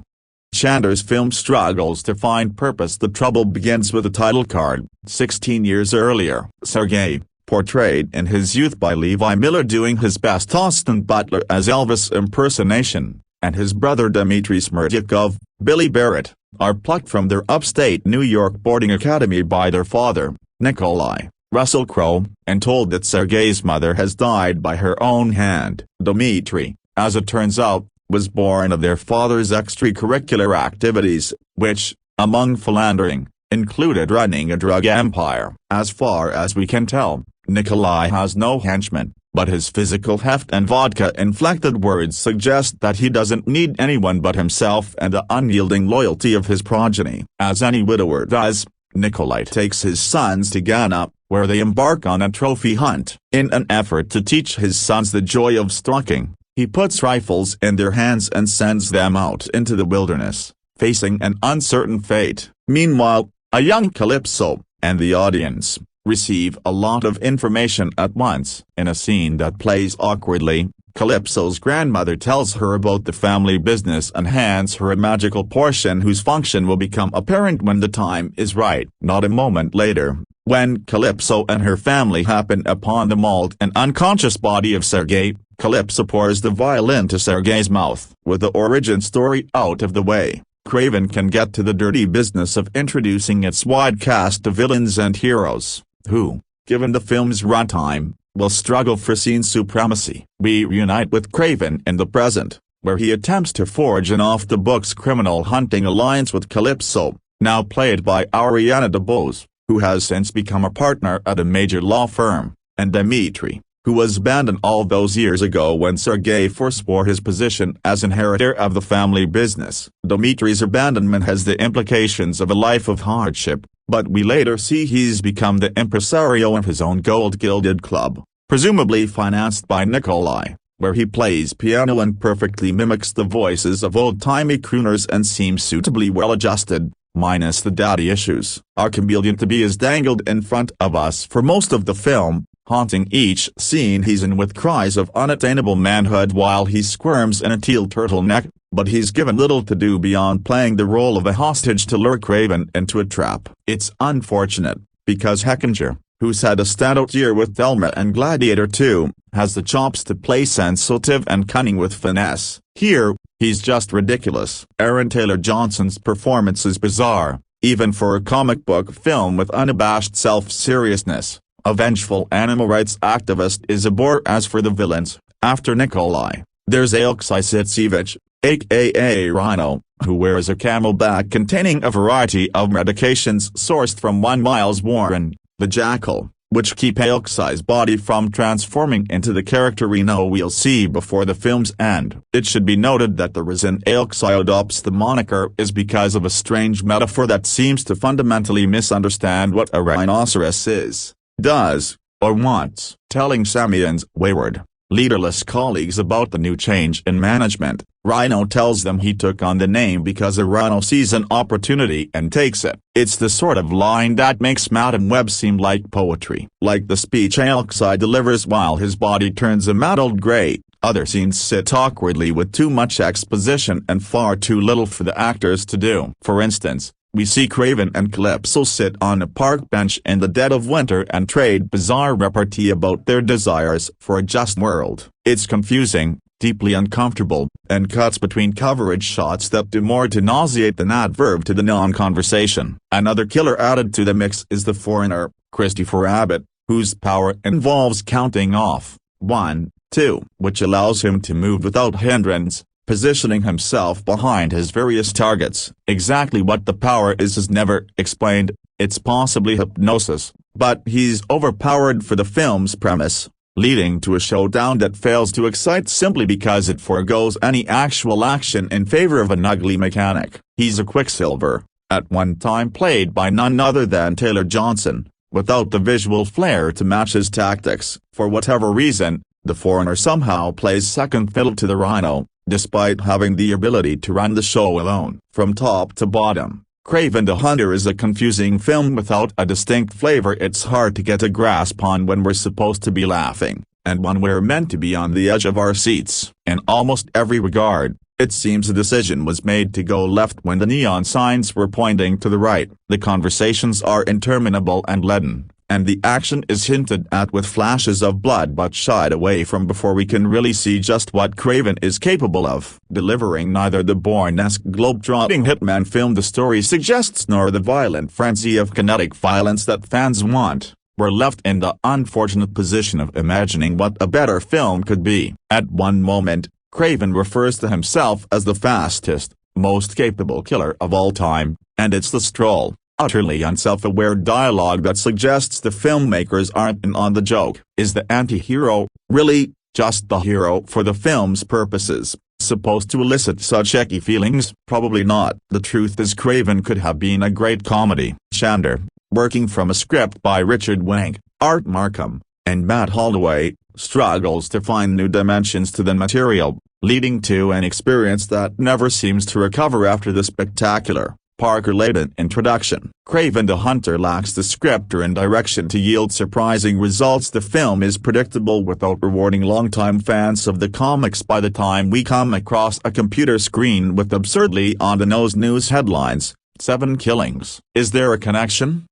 Chandor's film struggles to find purpose. The trouble begins with the title card. 16 years earlier, Sergei, portrayed in his youth by Levi Miller doing his best Austin Butler as Elvis impersonation, and his brother Dmitry Smerdyakov, Billy Barrett, are plucked from their upstate New York boarding academy by their father, Nikolai, Russell Crowe, and told that Sergei's mother has died by her own hand. Dmitry, as it turns out, was born of their father's extracurricular activities, which, among philandering, included running a drug empire. As far as we can tell, Nikolai has no henchmen, but his physical heft and vodka-inflected words suggest that he doesn't need anyone but himself and the unyielding loyalty of his progeny. As any widower does, Nikolai takes his sons to Ghana, where they embark on a trophy hunt. In an effort to teach his sons the joy of stalking, he puts rifles in their hands and sends them out into the wilderness, facing an uncertain fate. Meanwhile, a young Calypso, and the audience, receive a lot of information at once. In a scene that plays awkwardly, Calypso's grandmother tells her about the family business and hands her a magical potion whose function will become apparent when the time is right. Not a moment later, when Calypso and her family happen upon the mauled and unconscious body of Sergei, Calypso pours the violin to Sergei's mouth. With the origin story out of the way, Kraven can get to the dirty business of introducing its wide cast of villains and heroes, who, given the film's runtime, will struggle for scene supremacy. We reunite with Kraven in the present, where he attempts to forge an off-the-books criminal hunting alliance with Calypso, now played by Ariana DeBose, who has since become a partner at a major law firm, and Dmitry, who was abandoned all those years ago when Sergei forswore his position as inheritor of the family business. Dmitry's abandonment has the implications of a life of hardship, but we later see he's become the impresario of his own gold-gilded club, presumably financed by Nikolai, where he plays piano and perfectly mimics the voices of old-timey crooners and seems suitably well-adjusted, minus the daddy issues. Our chameleon to be is dangled in front of us for most of the film, haunting each scene he's in with cries of unattainable manhood while he squirms in a teal turtleneck, but he's given little to do beyond playing the role of a hostage to lure Kraven into a trap. It's unfortunate, because Heckinger, who's had a standout year with Thelma and Gladiator 2, has the chops to play sensitive and cunning with finesse. Here, he's just ridiculous. Aaron Taylor Johnson's performance is bizarre, even for a comic book film with unabashed self-seriousness. A vengeful animal rights activist is a bore. As for the villains, after Nikolai, there's Alexei Sitsevich, aka Rhino, who wears a camelback containing a variety of medications sourced from 1 Miles Warren, the Jackal, which keep Aaliga's body from transforming into the character we know we'll see before the film's end. It should be noted that the reason Aaliga adopts the moniker is because of a strange metaphor that seems to fundamentally misunderstand what a rhinoceros is, does, or wants. Telling Chameleon's wayward, leaderless colleagues about the new change in management, Rhino tells them he took on the name because a rhino sees an opportunity and takes it. It's the sort of line that makes Madam Web seem like poetry. Like the speech Aaliga delivers while his body turns a mottled gray, other scenes sit awkwardly with too much exposition and far too little for the actors to do. For instance, we see Kraven and Calypso sit on a park bench in the dead of winter and trade bizarre repartee about their desires for a just world. It's confusing, deeply uncomfortable, and cuts between coverage shots that do more to nauseate than add verve to the non-conversation. Another killer added to the mix is the foreigner, Christopher Abbott, whose power involves counting off, 1, 2, which allows him to move without hindrance, positioning himself behind his various targets. Exactly what the power is never explained. It's possibly hypnosis, but he's overpowered for the film's premise, leading to a showdown that fails to excite simply because it forgoes any actual action in favor of an ugly mechanic. He's a Quicksilver, at one time played by none other than Taylor Johnson, without the visual flair to match his tactics. For whatever reason, the foreigner somehow plays second fiddle to the Rhino, despite having the ability to run the show alone. From top to bottom, Kraven the Hunter is a confusing film without a distinct flavor it's hard to get a grasp on when we're supposed to be laughing, and when we're meant to be on the edge of our seats. In almost every regard, it seems a decision was made to go left when the neon signs were pointing to the right. The conversations are interminable and leaden, and the action is hinted at with flashes of blood but shied away from before we can really see just what Kraven is capable of. Delivering neither the Bourne-esque globe-trotting hitman film the story suggests nor the violent frenzy of kinetic violence that fans want, we're left in the unfortunate position of imagining what a better film could be. At one moment, Kraven refers to himself as the fastest, most capable killer of all time, and it's the stroll, utterly unself-aware dialogue that suggests the filmmakers aren't in on the joke. Is the anti-hero, really, just the hero for the film's purposes, supposed to elicit such icky feelings? Probably not. The truth is Kraven could have been a great comedy. Shander, working from a script by Richard Wenk, Art Markham, and Matt Holloway, struggles to find new dimensions to the material, leading to an experience that never seems to recover after the spectacular, Parker-laden introduction. Kraven the Hunter lacks the script and direction to yield surprising results. The film is predictable without rewarding longtime fans of the comics by the time we come across a computer screen with absurdly on-the-nose news headlines, 7 killings. Is there a connection?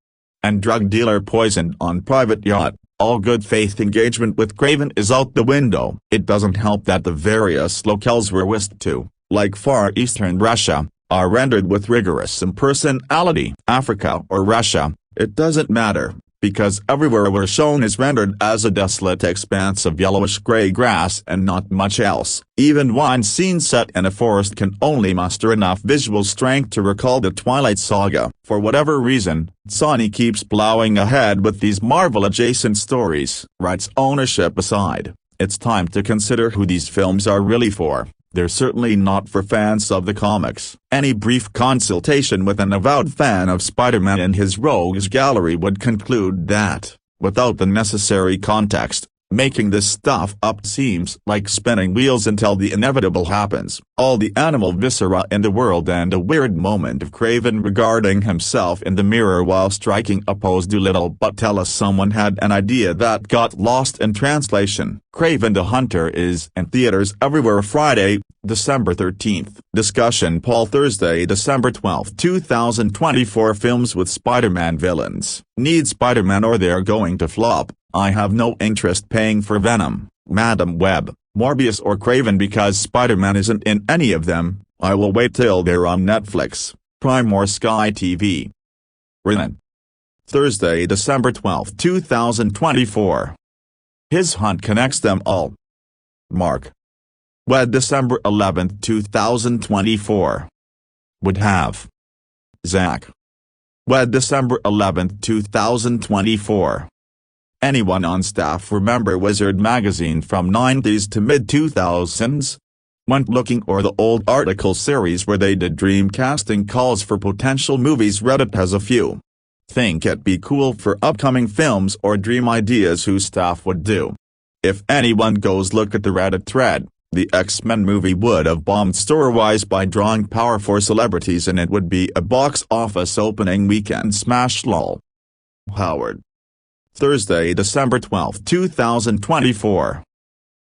And drug dealer poisoned on private yacht. All good faith engagement with Kraven is out the window. It doesn't help that the various locales we're whisked to, like Far Eastern Russia, are rendered with rigorous impersonality. Africa or Russia, it doesn't matter, because everywhere we're shown is rendered as a desolate expanse of yellowish-gray grass and not much else. Even one scene set in a forest can only muster enough visual strength to recall the Twilight Saga. For whatever reason, Sony keeps plowing ahead with these Marvel-adjacent stories. Rights ownership aside, it's time to consider who these films are really for. They're certainly not for fans of the comics. Any brief consultation with an avowed fan of Spider-Man and his rogues gallery would conclude that, without the necessary context, making this stuff up seems like spinning wheels until the inevitable happens. All the animal viscera in the world and a weird moment of Kraven regarding himself in the mirror while striking a pose do little but tell us someone had an idea that got lost in translation. Kraven the Hunter is in theaters everywhere Friday, December 13th. Discussion poll Thursday, December 12, 2024. Films with Spider-Man villains. Need Spider-Man or they're going to flop. I have no interest paying for Venom, Madam Web, Morbius or Kraven because Spider-Man isn't in any of them. I will wait till they're on Netflix, Prime or Sky TV. Reimagined. Thursday, December 12, 2024. His hunt connects them all. Mark. Wed December 11, 2024. Would have. Zach. Wed December 11, 2024. Anyone on staff remember Wizard magazine from 90s to mid-2000s? Went looking or the old article series where they did dream casting calls for potential movies? Reddit has a few. Think it'd be cool for upcoming films or dream ideas whose staff would do. If anyone goes look at the Reddit thread, the X-Men movie would have bombed store-wise by drawing power for celebrities and it would be a box office opening weekend smash lol. Howard. Thursday, December 12, 2024.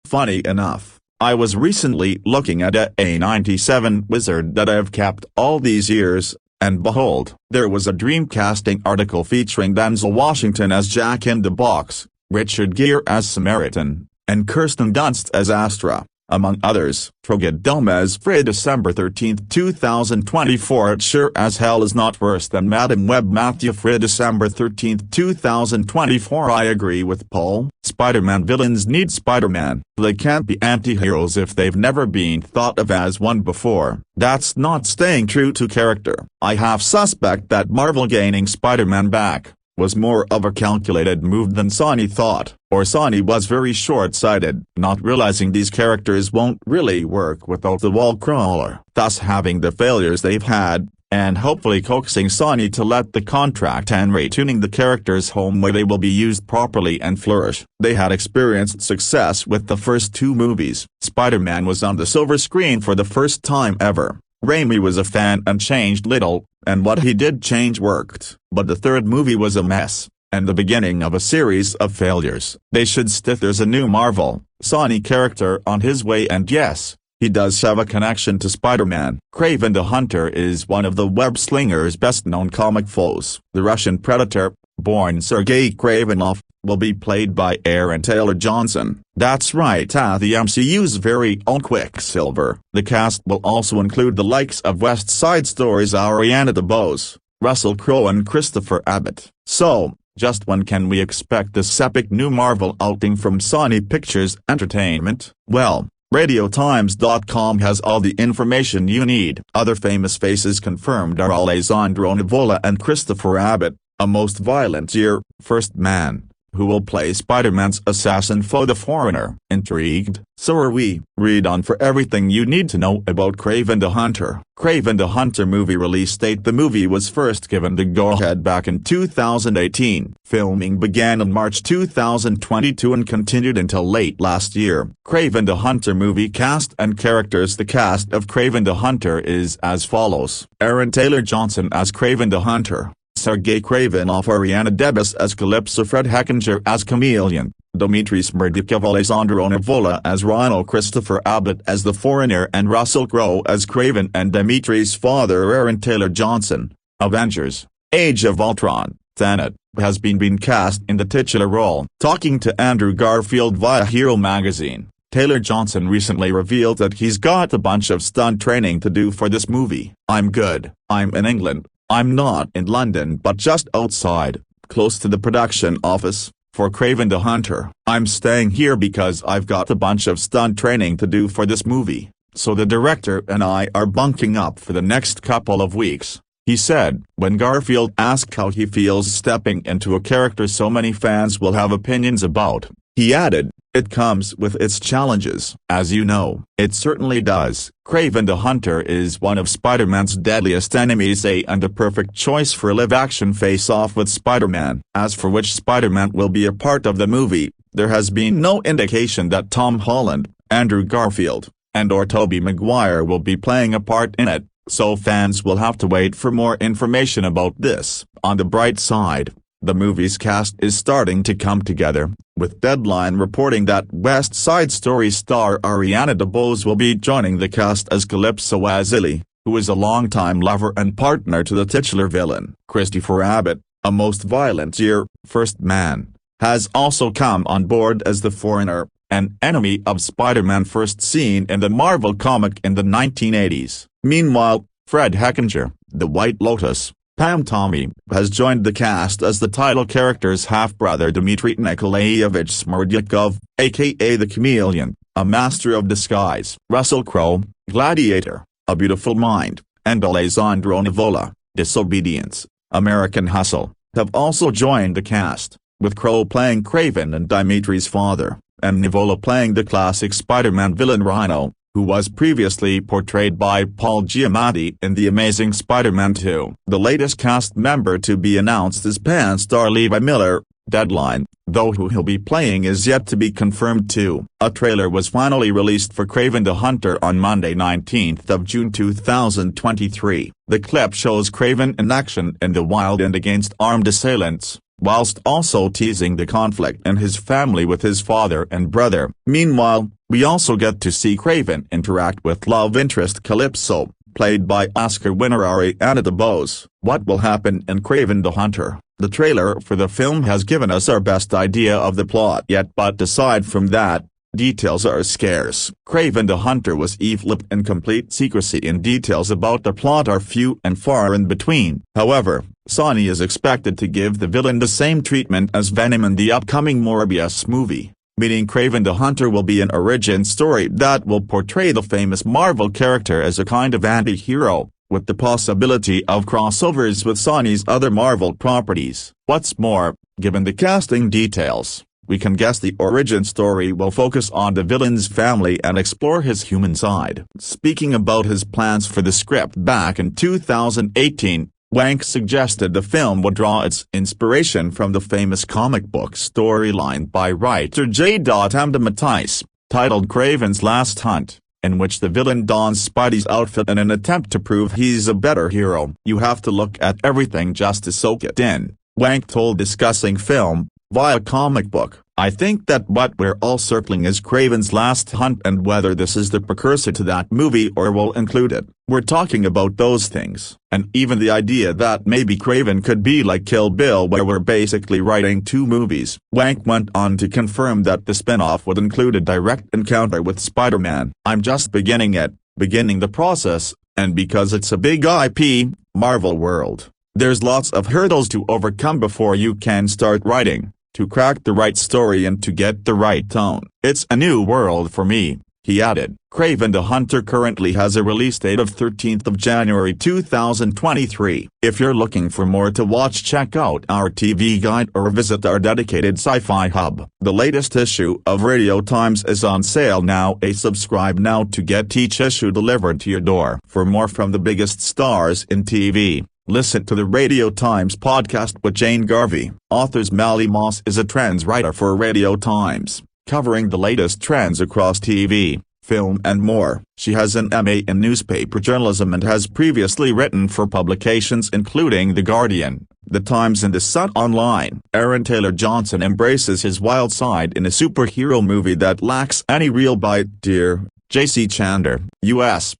Funny enough, I was recently looking at a 97 Wizard that I've kept all these years, and behold, there was a dream casting article featuring Denzel Washington as Jack in the Box, Richard Gere as Samaritan, and Kirsten Dunst as Astra, among others. Forget dumb as Fred. December 13, 2024. It sure as hell is not worse than Madam Web. Matthew Fred. December 13, 2024. I agree with Paul. Spider-Man villains need Spider-Man. They can't be anti-heroes if they've never been thought of as one before. That's not staying true to character. I have suspect that Marvel gaining Spider-Man back was more of a calculated move than Sony thought, or Sony was very short-sighted, not realizing these characters won't really work without the wall crawler, thus having the failures they've had, and hopefully coaxing Sony to let the contract and retuning the characters home where they will be used properly and flourish. They had experienced success with the first two movies. Spider-Man was on the silver screen for the first time ever. Raimi was a fan and changed little, and what he did change worked. But the third movie was a mess, and the beginning of a series of failures. They should stick. There's a new Marvel, Sony character on his way, and yes, he does have a connection to Spider-Man. Kraven the Hunter is one of the web-slinger's best-known comic foes. The Russian Predator, born Sergei Kravenov, will be played by Aaron Taylor Johnson. That's right, the MCU's very own Quicksilver. The cast will also include the likes of West Side Story's Ariana DeBose, Russell Crowe and Christopher Abbott. So, just when can we expect this epic new Marvel outing from Sony Pictures Entertainment? Well, RadioTimes.com has all the information you need. Other famous faces confirmed are Alessandro Nivola and Christopher Abbott, a most violent year, First Man, who will play Spider-Man's assassin foe the Foreigner. Intrigued? So are we. Read on for everything you need to know about Kraven the Hunter. Kraven the Hunter movie release date. The movie was first given the go-ahead back in 2018. Filming began in March 2022 and continued until late last year. Kraven the Hunter movie cast and characters. The cast of Kraven the Hunter is as follows. Aaron Taylor Johnson as Kraven the Hunter, Sergei Kravenov, Ariana DeBose as Calypso, Fred Heckinger as Chameleon, Dmitry Smerdikov, Alessandro Nivola as Rhino, Christopher Abbott as the Foreigner and Russell Crowe as Kraven, and Dimitri's father Aaron Taylor Johnson. Avengers: Age of Ultron, Tenet, has been cast in the titular role. Talking to Andrew Garfield via Hero magazine, Taylor Johnson recently revealed that he's got a bunch of stunt training to do for this movie. I'm good. I'm in England. I'm not in London but just outside, close to the production office, for Kraven the Hunter. I'm staying here because I've got a bunch of stunt training to do for this movie, so the director and I are bunking up for the next couple of weeks, he said. When Garfield asked how he feels stepping into a character so many fans will have opinions about, he added, "It comes with its challenges." As you know, it certainly does. Kraven the Hunter is one of Spider-Man's deadliest enemies, and a perfect choice for a live-action face-off with Spider-Man. As for which Spider-Man will be a part of the movie, there has been no indication that Tom Holland, Andrew Garfield, and/or Tobey Maguire will be playing a part in it, so fans will have to wait for more information about this. On the bright side, the movie's cast is starting to come together, with Deadline reporting that West Side Story star Ariana DeBose will be joining the cast as Calypso Azili, who is a longtime lover and partner to the titular villain. Christopher Abbott, a most violent year, First Man, has also come on board as the Foreigner, an enemy of Spider-Man first seen in the Marvel comic in the 1980s. Meanwhile, Fred Heckinger, the White Lotus, Pam Tommy, has joined the cast as the title character's half-brother Dmitry Nikolaevich Smerdikov, aka the Chameleon, a master of disguise. Russell Crowe, Gladiator, A Beautiful Mind, and Alessandro Nivola, Disobedience, American Hustle, have also joined the cast. with Crow playing Kraven and Dimitri's father, and Nivola playing the classic Spider-Man villain Rhino, who was previously portrayed by Paul Giamatti in The Amazing Spider-Man 2. The latest cast member to be announced is Pan star Levi Miller. Deadline, though who he'll be playing is yet to be confirmed too. A trailer was finally released for Kraven the Hunter on Monday 19th of June 2023. The clip shows Kraven in action in the wild and against armed assailants, whilst also teasing the conflict in his family with his father and brother. Meanwhile, we also get to see Kraven interact with love interest Calypso, played by Oscar winner Ariana DeBose. What will happen in Kraven the Hunter? The trailer for the film has given us our best idea of the plot yet, but aside from that, details are scarce. Kraven the Hunter was enveloped in complete secrecy and details about the plot are few and far in between. However, Sony is expected to give the villain the same treatment as Venom in the upcoming Morbius movie, meaning Kraven the Hunter will be an origin story that will portray the famous Marvel character as a kind of anti-hero, with the possibility of crossovers with Sony's other Marvel properties. What's more, given the casting details, we can guess the origin story will focus on the villain's family and explore his human side. Speaking about his plans for the script back in 2018, Wank suggested the film would draw its inspiration from the famous comic book storyline by writer J. M. DeMatteis, titled Kraven's Last Hunt, in which the villain dons Spidey's outfit in an attempt to prove he's a better hero. You have to look at everything just to soak it in, Wank told discussing film via comic book. I think that what we're all circling is Kraven's Last Hunt and whether this is the precursor to that movie or will include it. We're talking about those things, and even the idea that maybe Kraven could be like Kill Bill where we're basically writing two movies. Wank went on to confirm that the spin-off would include a direct encounter with Spider-Man. I'm just beginning the process, and because it's a big IP, Marvel World, there's lots of hurdles to overcome before you can start writing, to crack the right story and to get the right tone. It's a new world for me, he added. Kraven the Hunter currently has a release date of 13th of January 2023. If you're looking for more to watch, check out our TV guide or visit our dedicated sci-fi hub. The latest issue of Radio Times is on sale now. Subscribe now to get each issue delivered to your door. For more from the biggest stars in TV, listen to the Radio Times podcast with Jane Garvey. Authors Mally Moss is a trends writer for Radio Times, covering the latest trends across TV, film and more. She has an MA in newspaper journalism and has previously written for publications including The Guardian, The Times and The Sun Online. Aaron Taylor Johnson embraces his wild side in a superhero movie that lacks any real bite. Dear J.C. Chandler, U.S.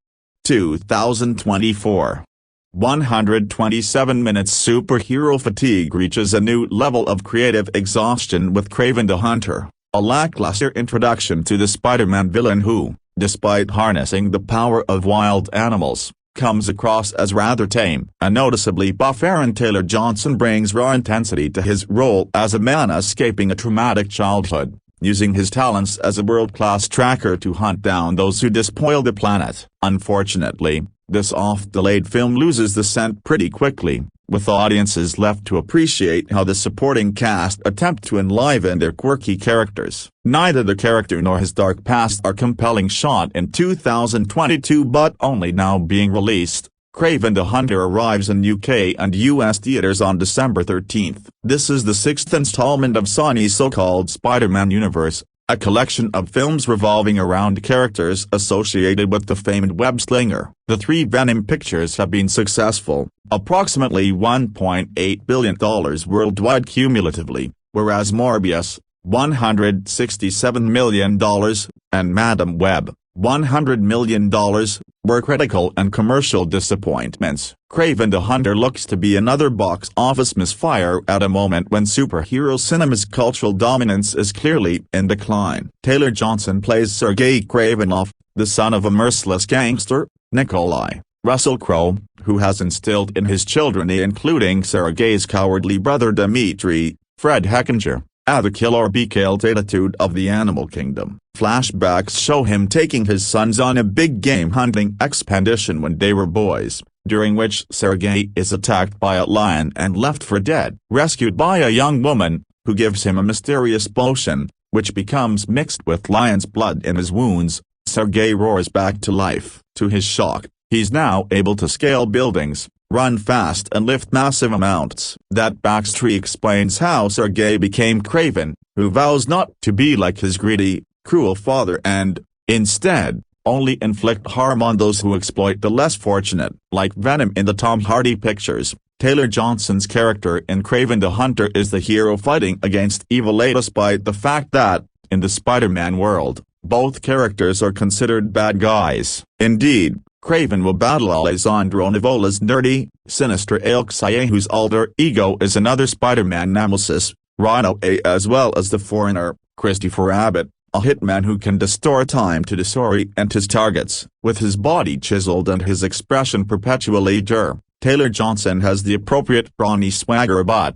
2024. 127 minutes. Superhero fatigue reaches a new level of creative exhaustion with Kraven the Hunter, a lackluster introduction to the Spider-Man villain who, despite harnessing the power of wild animals, comes across as rather tame. A noticeably buff Aaron Taylor Johnson brings raw intensity to his role as a man escaping a traumatic childhood, using his talents as a world-class tracker to hunt down those who despoil the planet. Unfortunately, this oft-delayed film loses the scent pretty quickly, with audiences left to appreciate how the supporting cast attempt to enliven their quirky characters. Neither the character nor his dark past are compelling. Shot in 2022 but only now being released, Kraven the Hunter arrives in UK and US theaters on December 13th. This is the sixth installment of Sony's so-called Spider-Man universe, a collection of films revolving around characters associated with the famed web-slinger. The three Venom pictures have been successful, approximately $1.8 billion worldwide cumulatively, whereas Morbius, $167 million, and Madam Web, $100 million, were critical and commercial disappointments. Kraven the Hunter looks to be another box office misfire at a moment when superhero cinema's cultural dominance is clearly in decline. Taylor Johnson plays Sergei Kravinoff, the son of a merciless gangster, Nikolai. Russell Crowe, who has instilled in his children including Sergei's cowardly brother Dmitri, Fred Heckinger, the kill or be killed attitude of the animal kingdom. Flashbacks show him taking his sons on a big game hunting expedition when they were boys, during which Sergei is attacked by a lion and left for dead. Rescued by a young woman, who gives him a mysterious potion, which becomes mixed with lion's blood in his wounds. Sergei roars back to life. To his shock, he's now able to scale buildings, run fast and lift massive amounts. That backstory explains how Sergei became Kraven, who vows not to be like his greedy, cruel father and, instead, only inflict harm on those who exploit the less fortunate. Like Venom in the Tom Hardy pictures, Taylor Johnson's character in Kraven the Hunter is the hero fighting against evil despite the fact that, in the Spider-Man world, both characters are considered bad guys. Indeed, Kraven will battle Alessandro Nivola's nerdy, sinister aaligazer whose alter ego is another Spider-Man nemesis, Rhino, as well as the foreigner, Christopher Abbott, a hitman who can distort time to disorient his targets. With his body chiseled and his expression perpetually dour, Taylor Johnson has the appropriate brawny swagger but,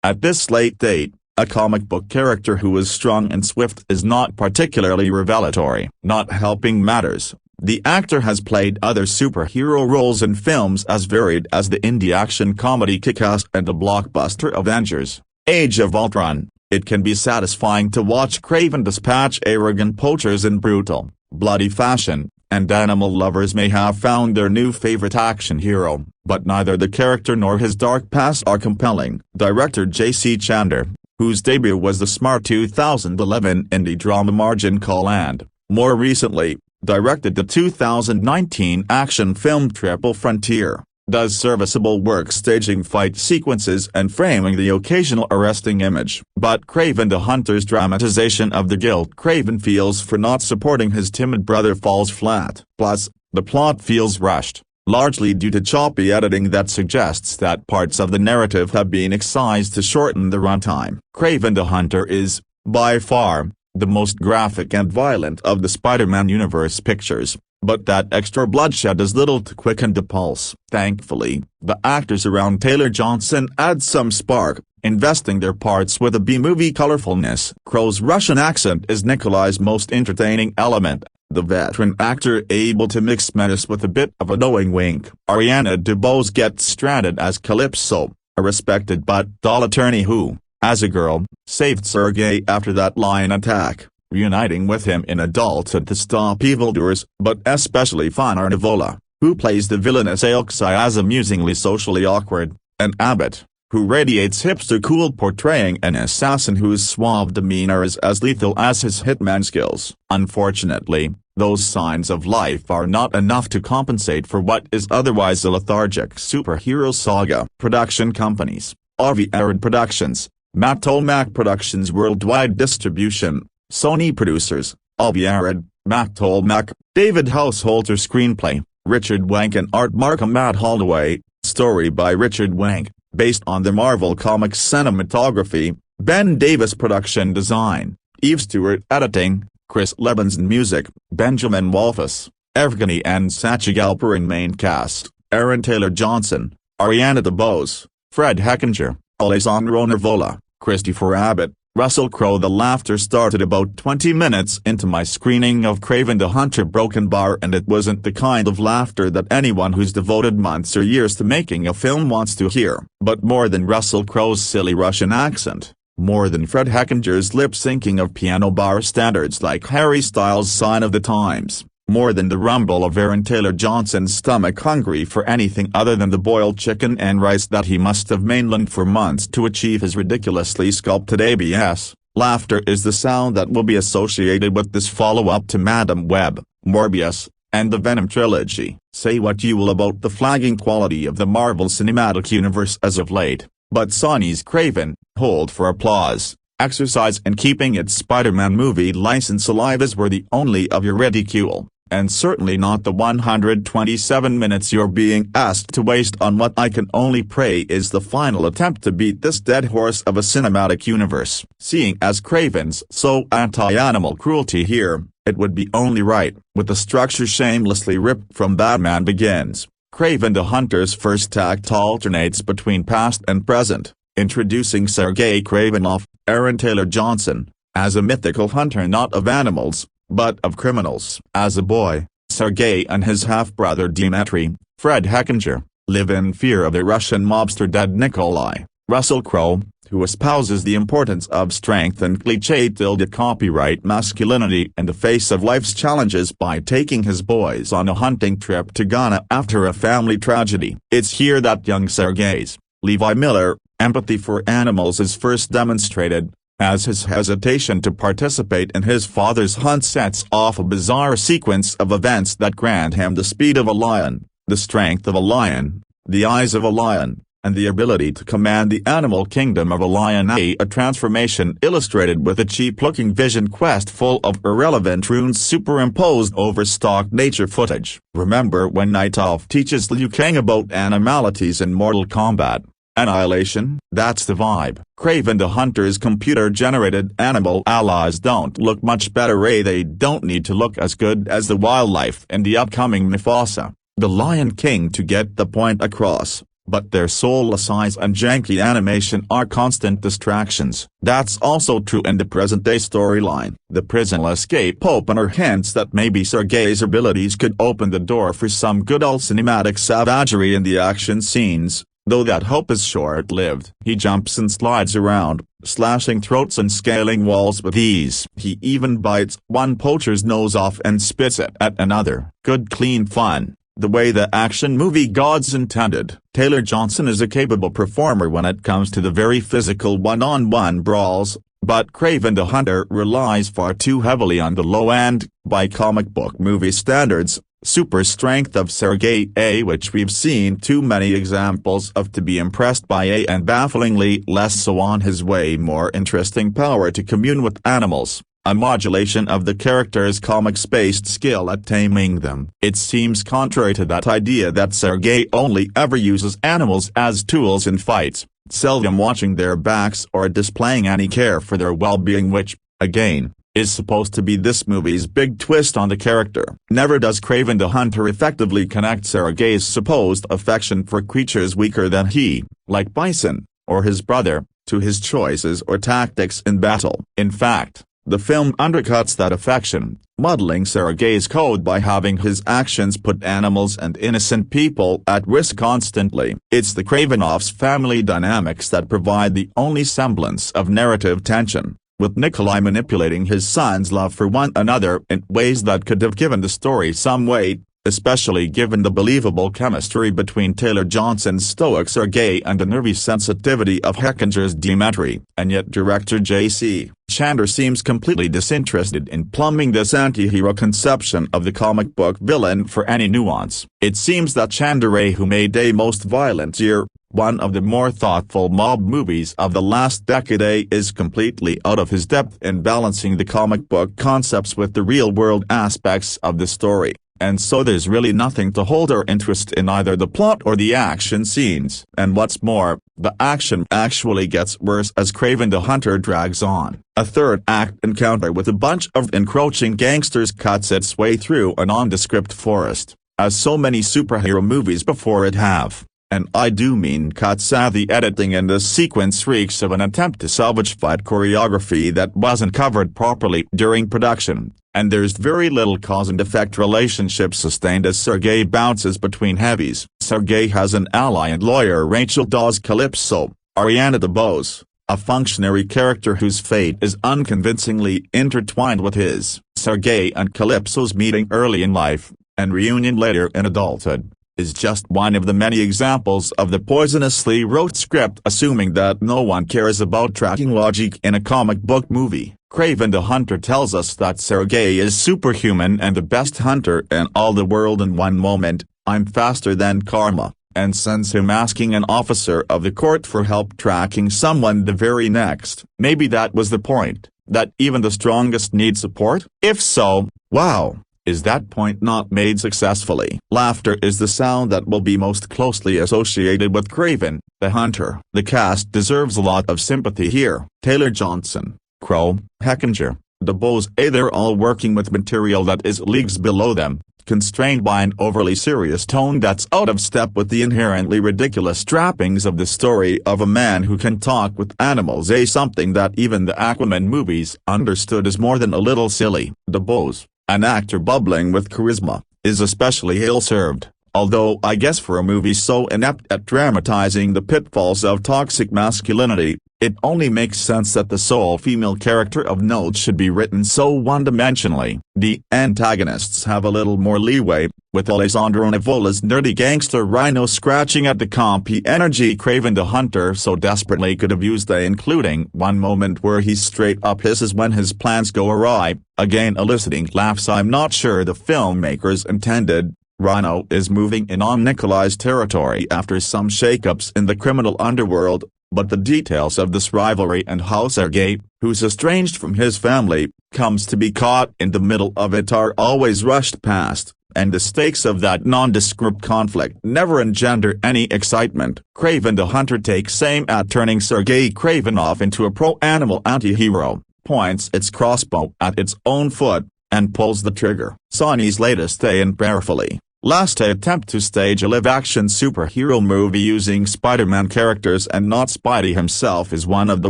at this late date, a comic book character who is strong and swift is not particularly revelatory. Not helping matters, the actor has played other superhero roles in films as varied as the indie action comedy Kick-Ass and the blockbuster Avengers: Age of Ultron. It can be satisfying to watch Kraven dispatch arrogant poachers in brutal, bloody fashion, and animal lovers may have found their new favorite action hero, but neither the character nor his dark past are compelling. Director J.C. Chandler, whose debut was the smart 2011 indie drama Margin Call and, more recently, directed the 2019 action film Triple Frontier, does serviceable work staging fight sequences and framing the occasional arresting image. But Kraven the Hunter's dramatization of the guilt Kraven feels for not supporting his timid brother falls flat. Plus, the plot feels rushed, largely due to choppy editing that suggests that parts of the narrative have been excised to shorten the runtime. Kraven the Hunter is, by far, the most graphic and violent of the Spider-Man universe pictures, but that extra bloodshed does little to quicken the pulse. Thankfully, the actors around Taylor Johnson add some spark, investing their parts with a B-movie colorfulness. Crow's Russian accent is Nikolai's most entertaining element, the veteran actor able to mix menace with a bit of a knowing wink. Ariana DeBose gets stranded as Calypso, a respected but dull attorney who, as a girl, saved Sergei after that lion attack, reuniting with him in adulthood to stop evildoers. But especially Fana Nivola, who plays the villainous aaligazer as amusingly socially awkward, and Abbott, who radiates hipster cool portraying an assassin whose suave demeanor is as lethal as his hitman skills. Unfortunately, those signs of life are not enough to compensate for what is otherwise a lethargic superhero saga. Production companies: Avi Arad Productions, Matolmac Productions Worldwide Distribution, Sony Producers, Avi Arad, Matolmac, David Householder Screenplay, Richard Wank and Art Markham. Matt Holloway, story by Richard Wank, based on the Marvel Comics cinematography, Ben Davis production design, Eve Stewart editing, Chris Levinson music, Benjamin Wolfus, Evgeny and Sachi Galperin main cast, Aaron Taylor Johnson, Ariana DeBose, Fred Heckinger, Alessandro Nivola, Christopher Abbott, Russell Crowe. The laughter started about 20 minutes into my screening of Kraven the Hunter Broken Bar, and it wasn't the kind of laughter that anyone who's devoted months or years to making a film wants to hear. But more than Russell Crowe's silly Russian accent, more than Fred Heckinger's lip-syncing of piano bar standards like Harry Styles' Sign of the Times, more than the rumble of Aaron Taylor Johnson's stomach hungry for anything other than the boiled chicken and rice that he must have mainlined for months to achieve his ridiculously sculpted ABS, laughter is the sound that will be associated with this follow-up to Madam Web, Morbius, and the Venom trilogy. Say what you will about the flagging quality of the Marvel Cinematic Universe as of late, but Sony's Kraven, hold for applause, exercise in keeping its Spider-Man movie license alive is worthy only of your ridicule, and certainly not the 127 minutes you're being asked to waste on what I can only pray is the final attempt to beat this dead horse of a cinematic universe. Seeing as Kraven's so anti-animal cruelty here, it would be only right, with the structure shamelessly ripped from Batman Begins. Kraven the Hunter's first act alternates between past and present, introducing Sergei Kravinoff, Aaron Taylor Johnson, as a mythical hunter not of animals, but of criminals. As a boy, Sergei and his half-brother Dmitry, Fred Heckinger, live in fear of the Russian mobster dad Nikolai. Russell Crowe, who espouses the importance of strength and cliché-tilde copyright masculinity in the face of life's challenges by taking his boys on a hunting trip to Ghana after a family tragedy. It's here that young Sergei's, Levi Miller, empathy for animals is first demonstrated, as his hesitation to participate in his father's hunt sets off a bizarre sequence of events that grant him the speed of a lion, the strength of a lion, the eyes of a lion, and the ability to command the animal kingdom of a lion, a transformation illustrated with a cheap-looking Vision Quest full of irrelevant runes superimposed over stock nature footage. Remember when Night Elf teaches Liu Kang about animalities in Mortal Kombat? Annihilation? That's the vibe. Kraven the Hunter's computer-generated animal allies don't look much better. They don't need to look as good as the wildlife in the upcoming Mufasa, the Lion King, to get the point across, but their soulless eyes and janky animation are constant distractions. That's also true in the present-day storyline. The prison escape opener hints that maybe Sergei's abilities could open the door for some good old cinematic savagery in the action scenes, though that hope is short-lived. He jumps and slides around, slashing throats and scaling walls with ease. He even bites one poacher's nose off and spits it at another. Good clean fun, the way the action movie gods intended. Taylor Johnson is a capable performer when it comes to the very physical one-on-one brawls, but Kraven the Hunter relies far too heavily on the low end, by comic book movie standards, super strength of Sergei, which we've seen too many examples of to be impressed by, and bafflingly less so on his way more interesting power to commune with animals, a modulation of the character's comics-based skill at taming them. It seems contrary to that idea that Sergei only ever uses animals as tools in fights, seldom watching their backs or displaying any care for their well-being, which, again, is supposed to be this movie's big twist on the character. Never does Kraven the Hunter effectively connect Sergei's supposed affection for creatures weaker than he, like Bison, or his brother, to his choices or tactics in battle. In fact, the film undercuts that affection, muddling Sergei's code by having his actions put animals and innocent people at risk constantly. It's the Kravinoff's family dynamics that provide the only semblance of narrative tension, with Nikolai manipulating his son's love for one another in ways that could have given the story some weight, especially given the believable chemistry between Taylor Johnson's stoic Sergei and the nervy sensitivity of Heckinger's Dimitri. And yet director J.C. Chandor seems completely disinterested in plumbing this anti-hero conception of the comic book villain for any nuance. It seems that Chandor, who made A Most Violent Year, one of the more thoughtful mob movies of the last decade, is completely out of his depth in balancing the comic book concepts with the real-world aspects of the story, and so there's really nothing to hold our interest in either the plot or the action scenes. And what's more, the action actually gets worse as Kraven the Hunter drags on. A third-act encounter with a bunch of encroaching gangsters cuts its way through a nondescript forest, as so many superhero movies before it have. And I do mean cut-savvy editing, and this sequence reeks of an attempt to salvage fight choreography that wasn't covered properly during production, and there's very little cause-and-effect relationship sustained as Sergei bounces between heavies. Sergei has an ally and lawyer, Rachel Dawes Calypso, Ariana DeBose, a functionary character whose fate is unconvincingly intertwined with his. Sergei and Calypso's meeting early in life, and reunion later in adulthood, is just one of the many examples of the poisonously wrote script assuming that no one cares about tracking logic in a comic book movie. Kraven the Hunter tells us that Sergei is superhuman and the best hunter in all the world. In one moment, I'm faster than karma, and sends him asking an officer of the court for help tracking someone the very next. Maybe that was the point, that even the strongest need support? If so, wow. Is that point not made successfully? Laughter is the sound that will be most closely associated with Kraven the Hunter. The cast deserves a lot of sympathy here. Taylor Johnson, Crow, Heckinger, DeBose, they're all working with material that is leagues below them, constrained by an overly serious tone that's out of step with the inherently ridiculous trappings of the story of a man who can talk with animals, something that even the Aquaman movies understood as more than a little silly. DeBose, an actor bubbling with charisma, is especially ill-served, although I guess for a movie so inept at dramatizing the pitfalls of toxic masculinity, It only makes sense that the sole female character of note should be written so one-dimensionally. The antagonists have a little more leeway, with Alessandro Nivola's nerdy gangster Rhino scratching at the compy energy Kraven the Hunter so desperately could have used, including one moment where he straight up hisses when his plans go awry, again eliciting laughs I'm not sure the filmmakers intended. Rhino is moving in on Nikolai's territory after some shakeups in the criminal underworld, but the details of this rivalry and how Sergei, who's estranged from his family, comes to be caught in the middle of it are always rushed past, and the stakes of that nondescript conflict never engender any excitement. Kraven the Hunter takes aim at turning Sergei Kravenov into a pro-animal anti-hero, points its crossbow at its own foot, and pulls the trigger. Sony's latest and prayerfully last attempt to stage a live-action superhero movie using Spider-Man characters and not Spidey himself is one of the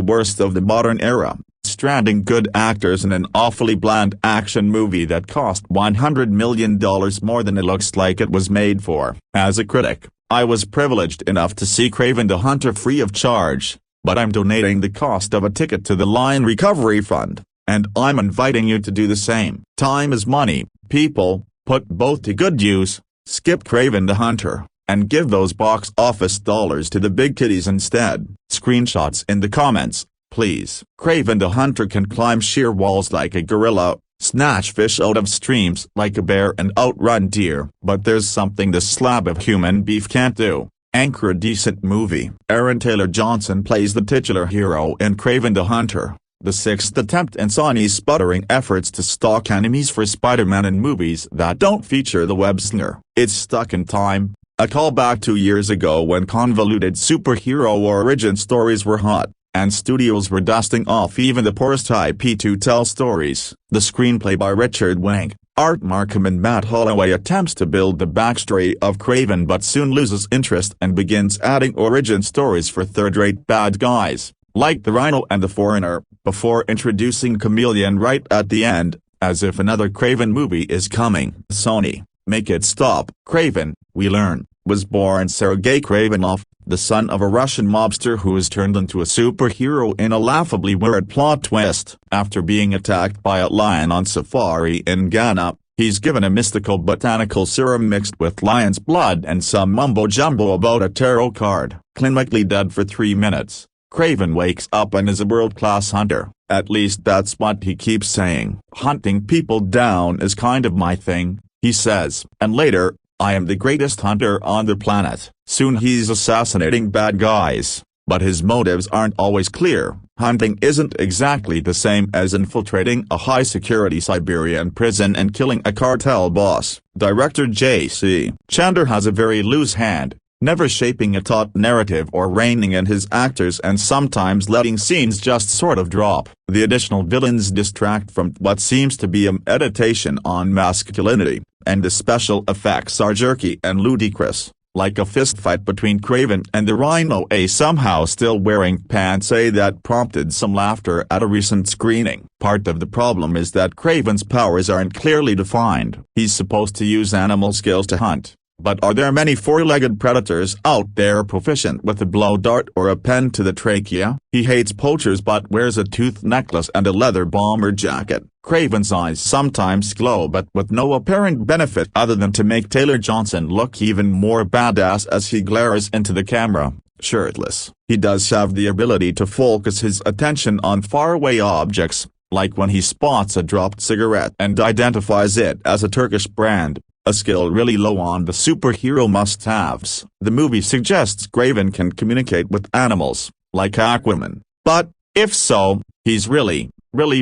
worst of the modern era, stranding good actors in an awfully bland action movie that cost $100 million more than it looks like it was made for. As a critic, I was privileged enough to see Kraven the Hunter free of charge, but I'm donating the cost of a ticket to the Lion Recovery Fund, and I'm inviting you to do the same. Time is money, people. Put both to good use, skip Kraven the Hunter, and give those box office dollars to the big titties instead. Screenshots in the comments, please. Kraven the Hunter can climb sheer walls like a gorilla, snatch fish out of streams like a bear and outrun deer. But there's something this slab of human beef can't do: anchor a decent movie. Aaron Taylor Johnson plays the titular hero in Kraven the Hunter, the sixth attempt in Sony's sputtering efforts to stock enemies for Spider-Man in movies that don't feature the web-slinger. It's stuck in time, a callback 2 years ago when convoluted superhero origin stories were hot, and studios were dusting off even the poorest IP to tell stories. The screenplay by Richard Wank, Art Markham and Matt Holloway attempts to build the backstory of Kraven but soon loses interest and begins adding origin stories for third-rate bad guys, like the Rhino and the Foreigner, before introducing Chameleon right at the end, as if another Kraven movie is coming. Sony, make it stop. Kraven, we learn, was born Sergei Kravenov, the son of a Russian mobster who is turned into a superhero in a laughably weird plot twist. After being attacked by a lion on safari in Ghana, he's given a mystical botanical serum mixed with lion's blood and some mumbo-jumbo about a tarot card. Clinically dead for 3 minutes, Kraven wakes up and is a world-class hunter. At least that's what he keeps saying. Hunting people down is kind of my thing, he says. And later, I am the greatest hunter on the planet. Soon he's assassinating bad guys, but his motives aren't always clear. Hunting isn't exactly the same as infiltrating a high-security Siberian prison and killing a cartel boss. Director J.C. Chandler has a very loose hand, never shaping a taut narrative or reining in his actors and sometimes letting scenes just sort of drop. The additional villains distract from what seems to be a meditation on masculinity, and the special effects are jerky and ludicrous, like a fistfight between Kraven and the Rhino, somehow still wearing pants that prompted some laughter at a recent screening. Part of the problem is that Kraven's powers aren't clearly defined. He's supposed to use animal skills to hunt, but are there many four-legged predators out there proficient with a blow dart or a pen to the trachea? He hates poachers but wears a tooth necklace and a leather bomber jacket. Kraven's eyes sometimes glow but with no apparent benefit other than to make Taylor Johnson look even more badass as he glares into the camera, shirtless. He does have the ability to focus his attention on faraway objects, like when he spots a dropped cigarette and identifies it as a Turkish brand, a skill really low on the superhero must-haves. The movie suggests Kraven can communicate with animals, like Aquaman, but, if so, he's really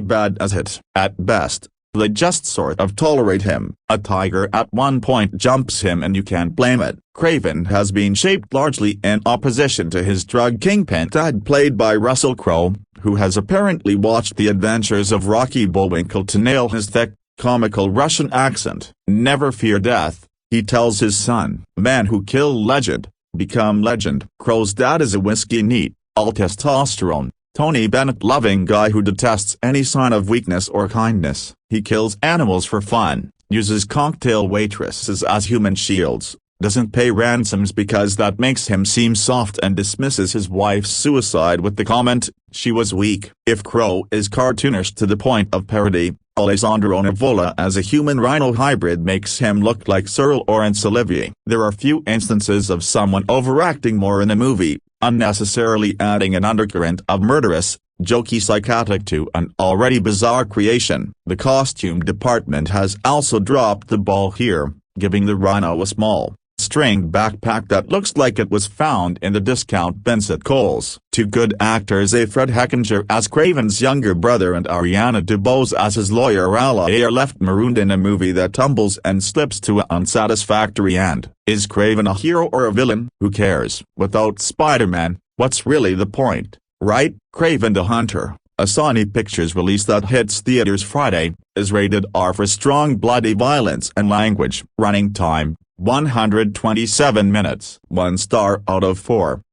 bad at it. At best, they just sort of tolerate him. A tiger at one point jumps him and you can't blame it. Kraven has been shaped largely in opposition to his drug kingpin dad played by Russell Crowe, who has apparently watched the adventures of Rocky Bullwinkle to nail his thick, comical Russian accent. Never fear death, he tells his son. Man who kill legend, become legend. Crowe's dad is a whiskey neat, all testosterone, Tony Bennett-loving guy who detests any sign of weakness or kindness. He kills animals for fun, uses cocktail waitresses as human shields, doesn't pay ransoms because that makes him seem soft, and dismisses his wife's suicide with the comment, "She was weak." If Crow is cartoonish to the point of parody, Alessandro Nivola as a human rhino hybrid makes him look like Cyril or Olivier. There are few instances of someone overacting more in a movie, unnecessarily adding an undercurrent of murderous, jokey psychotic to an already bizarre creation. The costume department has also dropped the ball here, giving the rhino a small, stringed backpack that looks like it was found in the discount bins at Kohl's. Two good actors, Fred Heckinger as Kraven's younger brother and Ariana DeBose as his lawyer Aaligazer, are left marooned in a movie that tumbles and slips to an unsatisfactory end. Is Kraven a hero or a villain? Who cares? Without Spider-Man, what's really the point, right? Kraven the Hunter, a Sony Pictures release that hits theaters Friday, is rated R for strong bloody violence and language. Running time, 127 minutes. 1 star out of 4.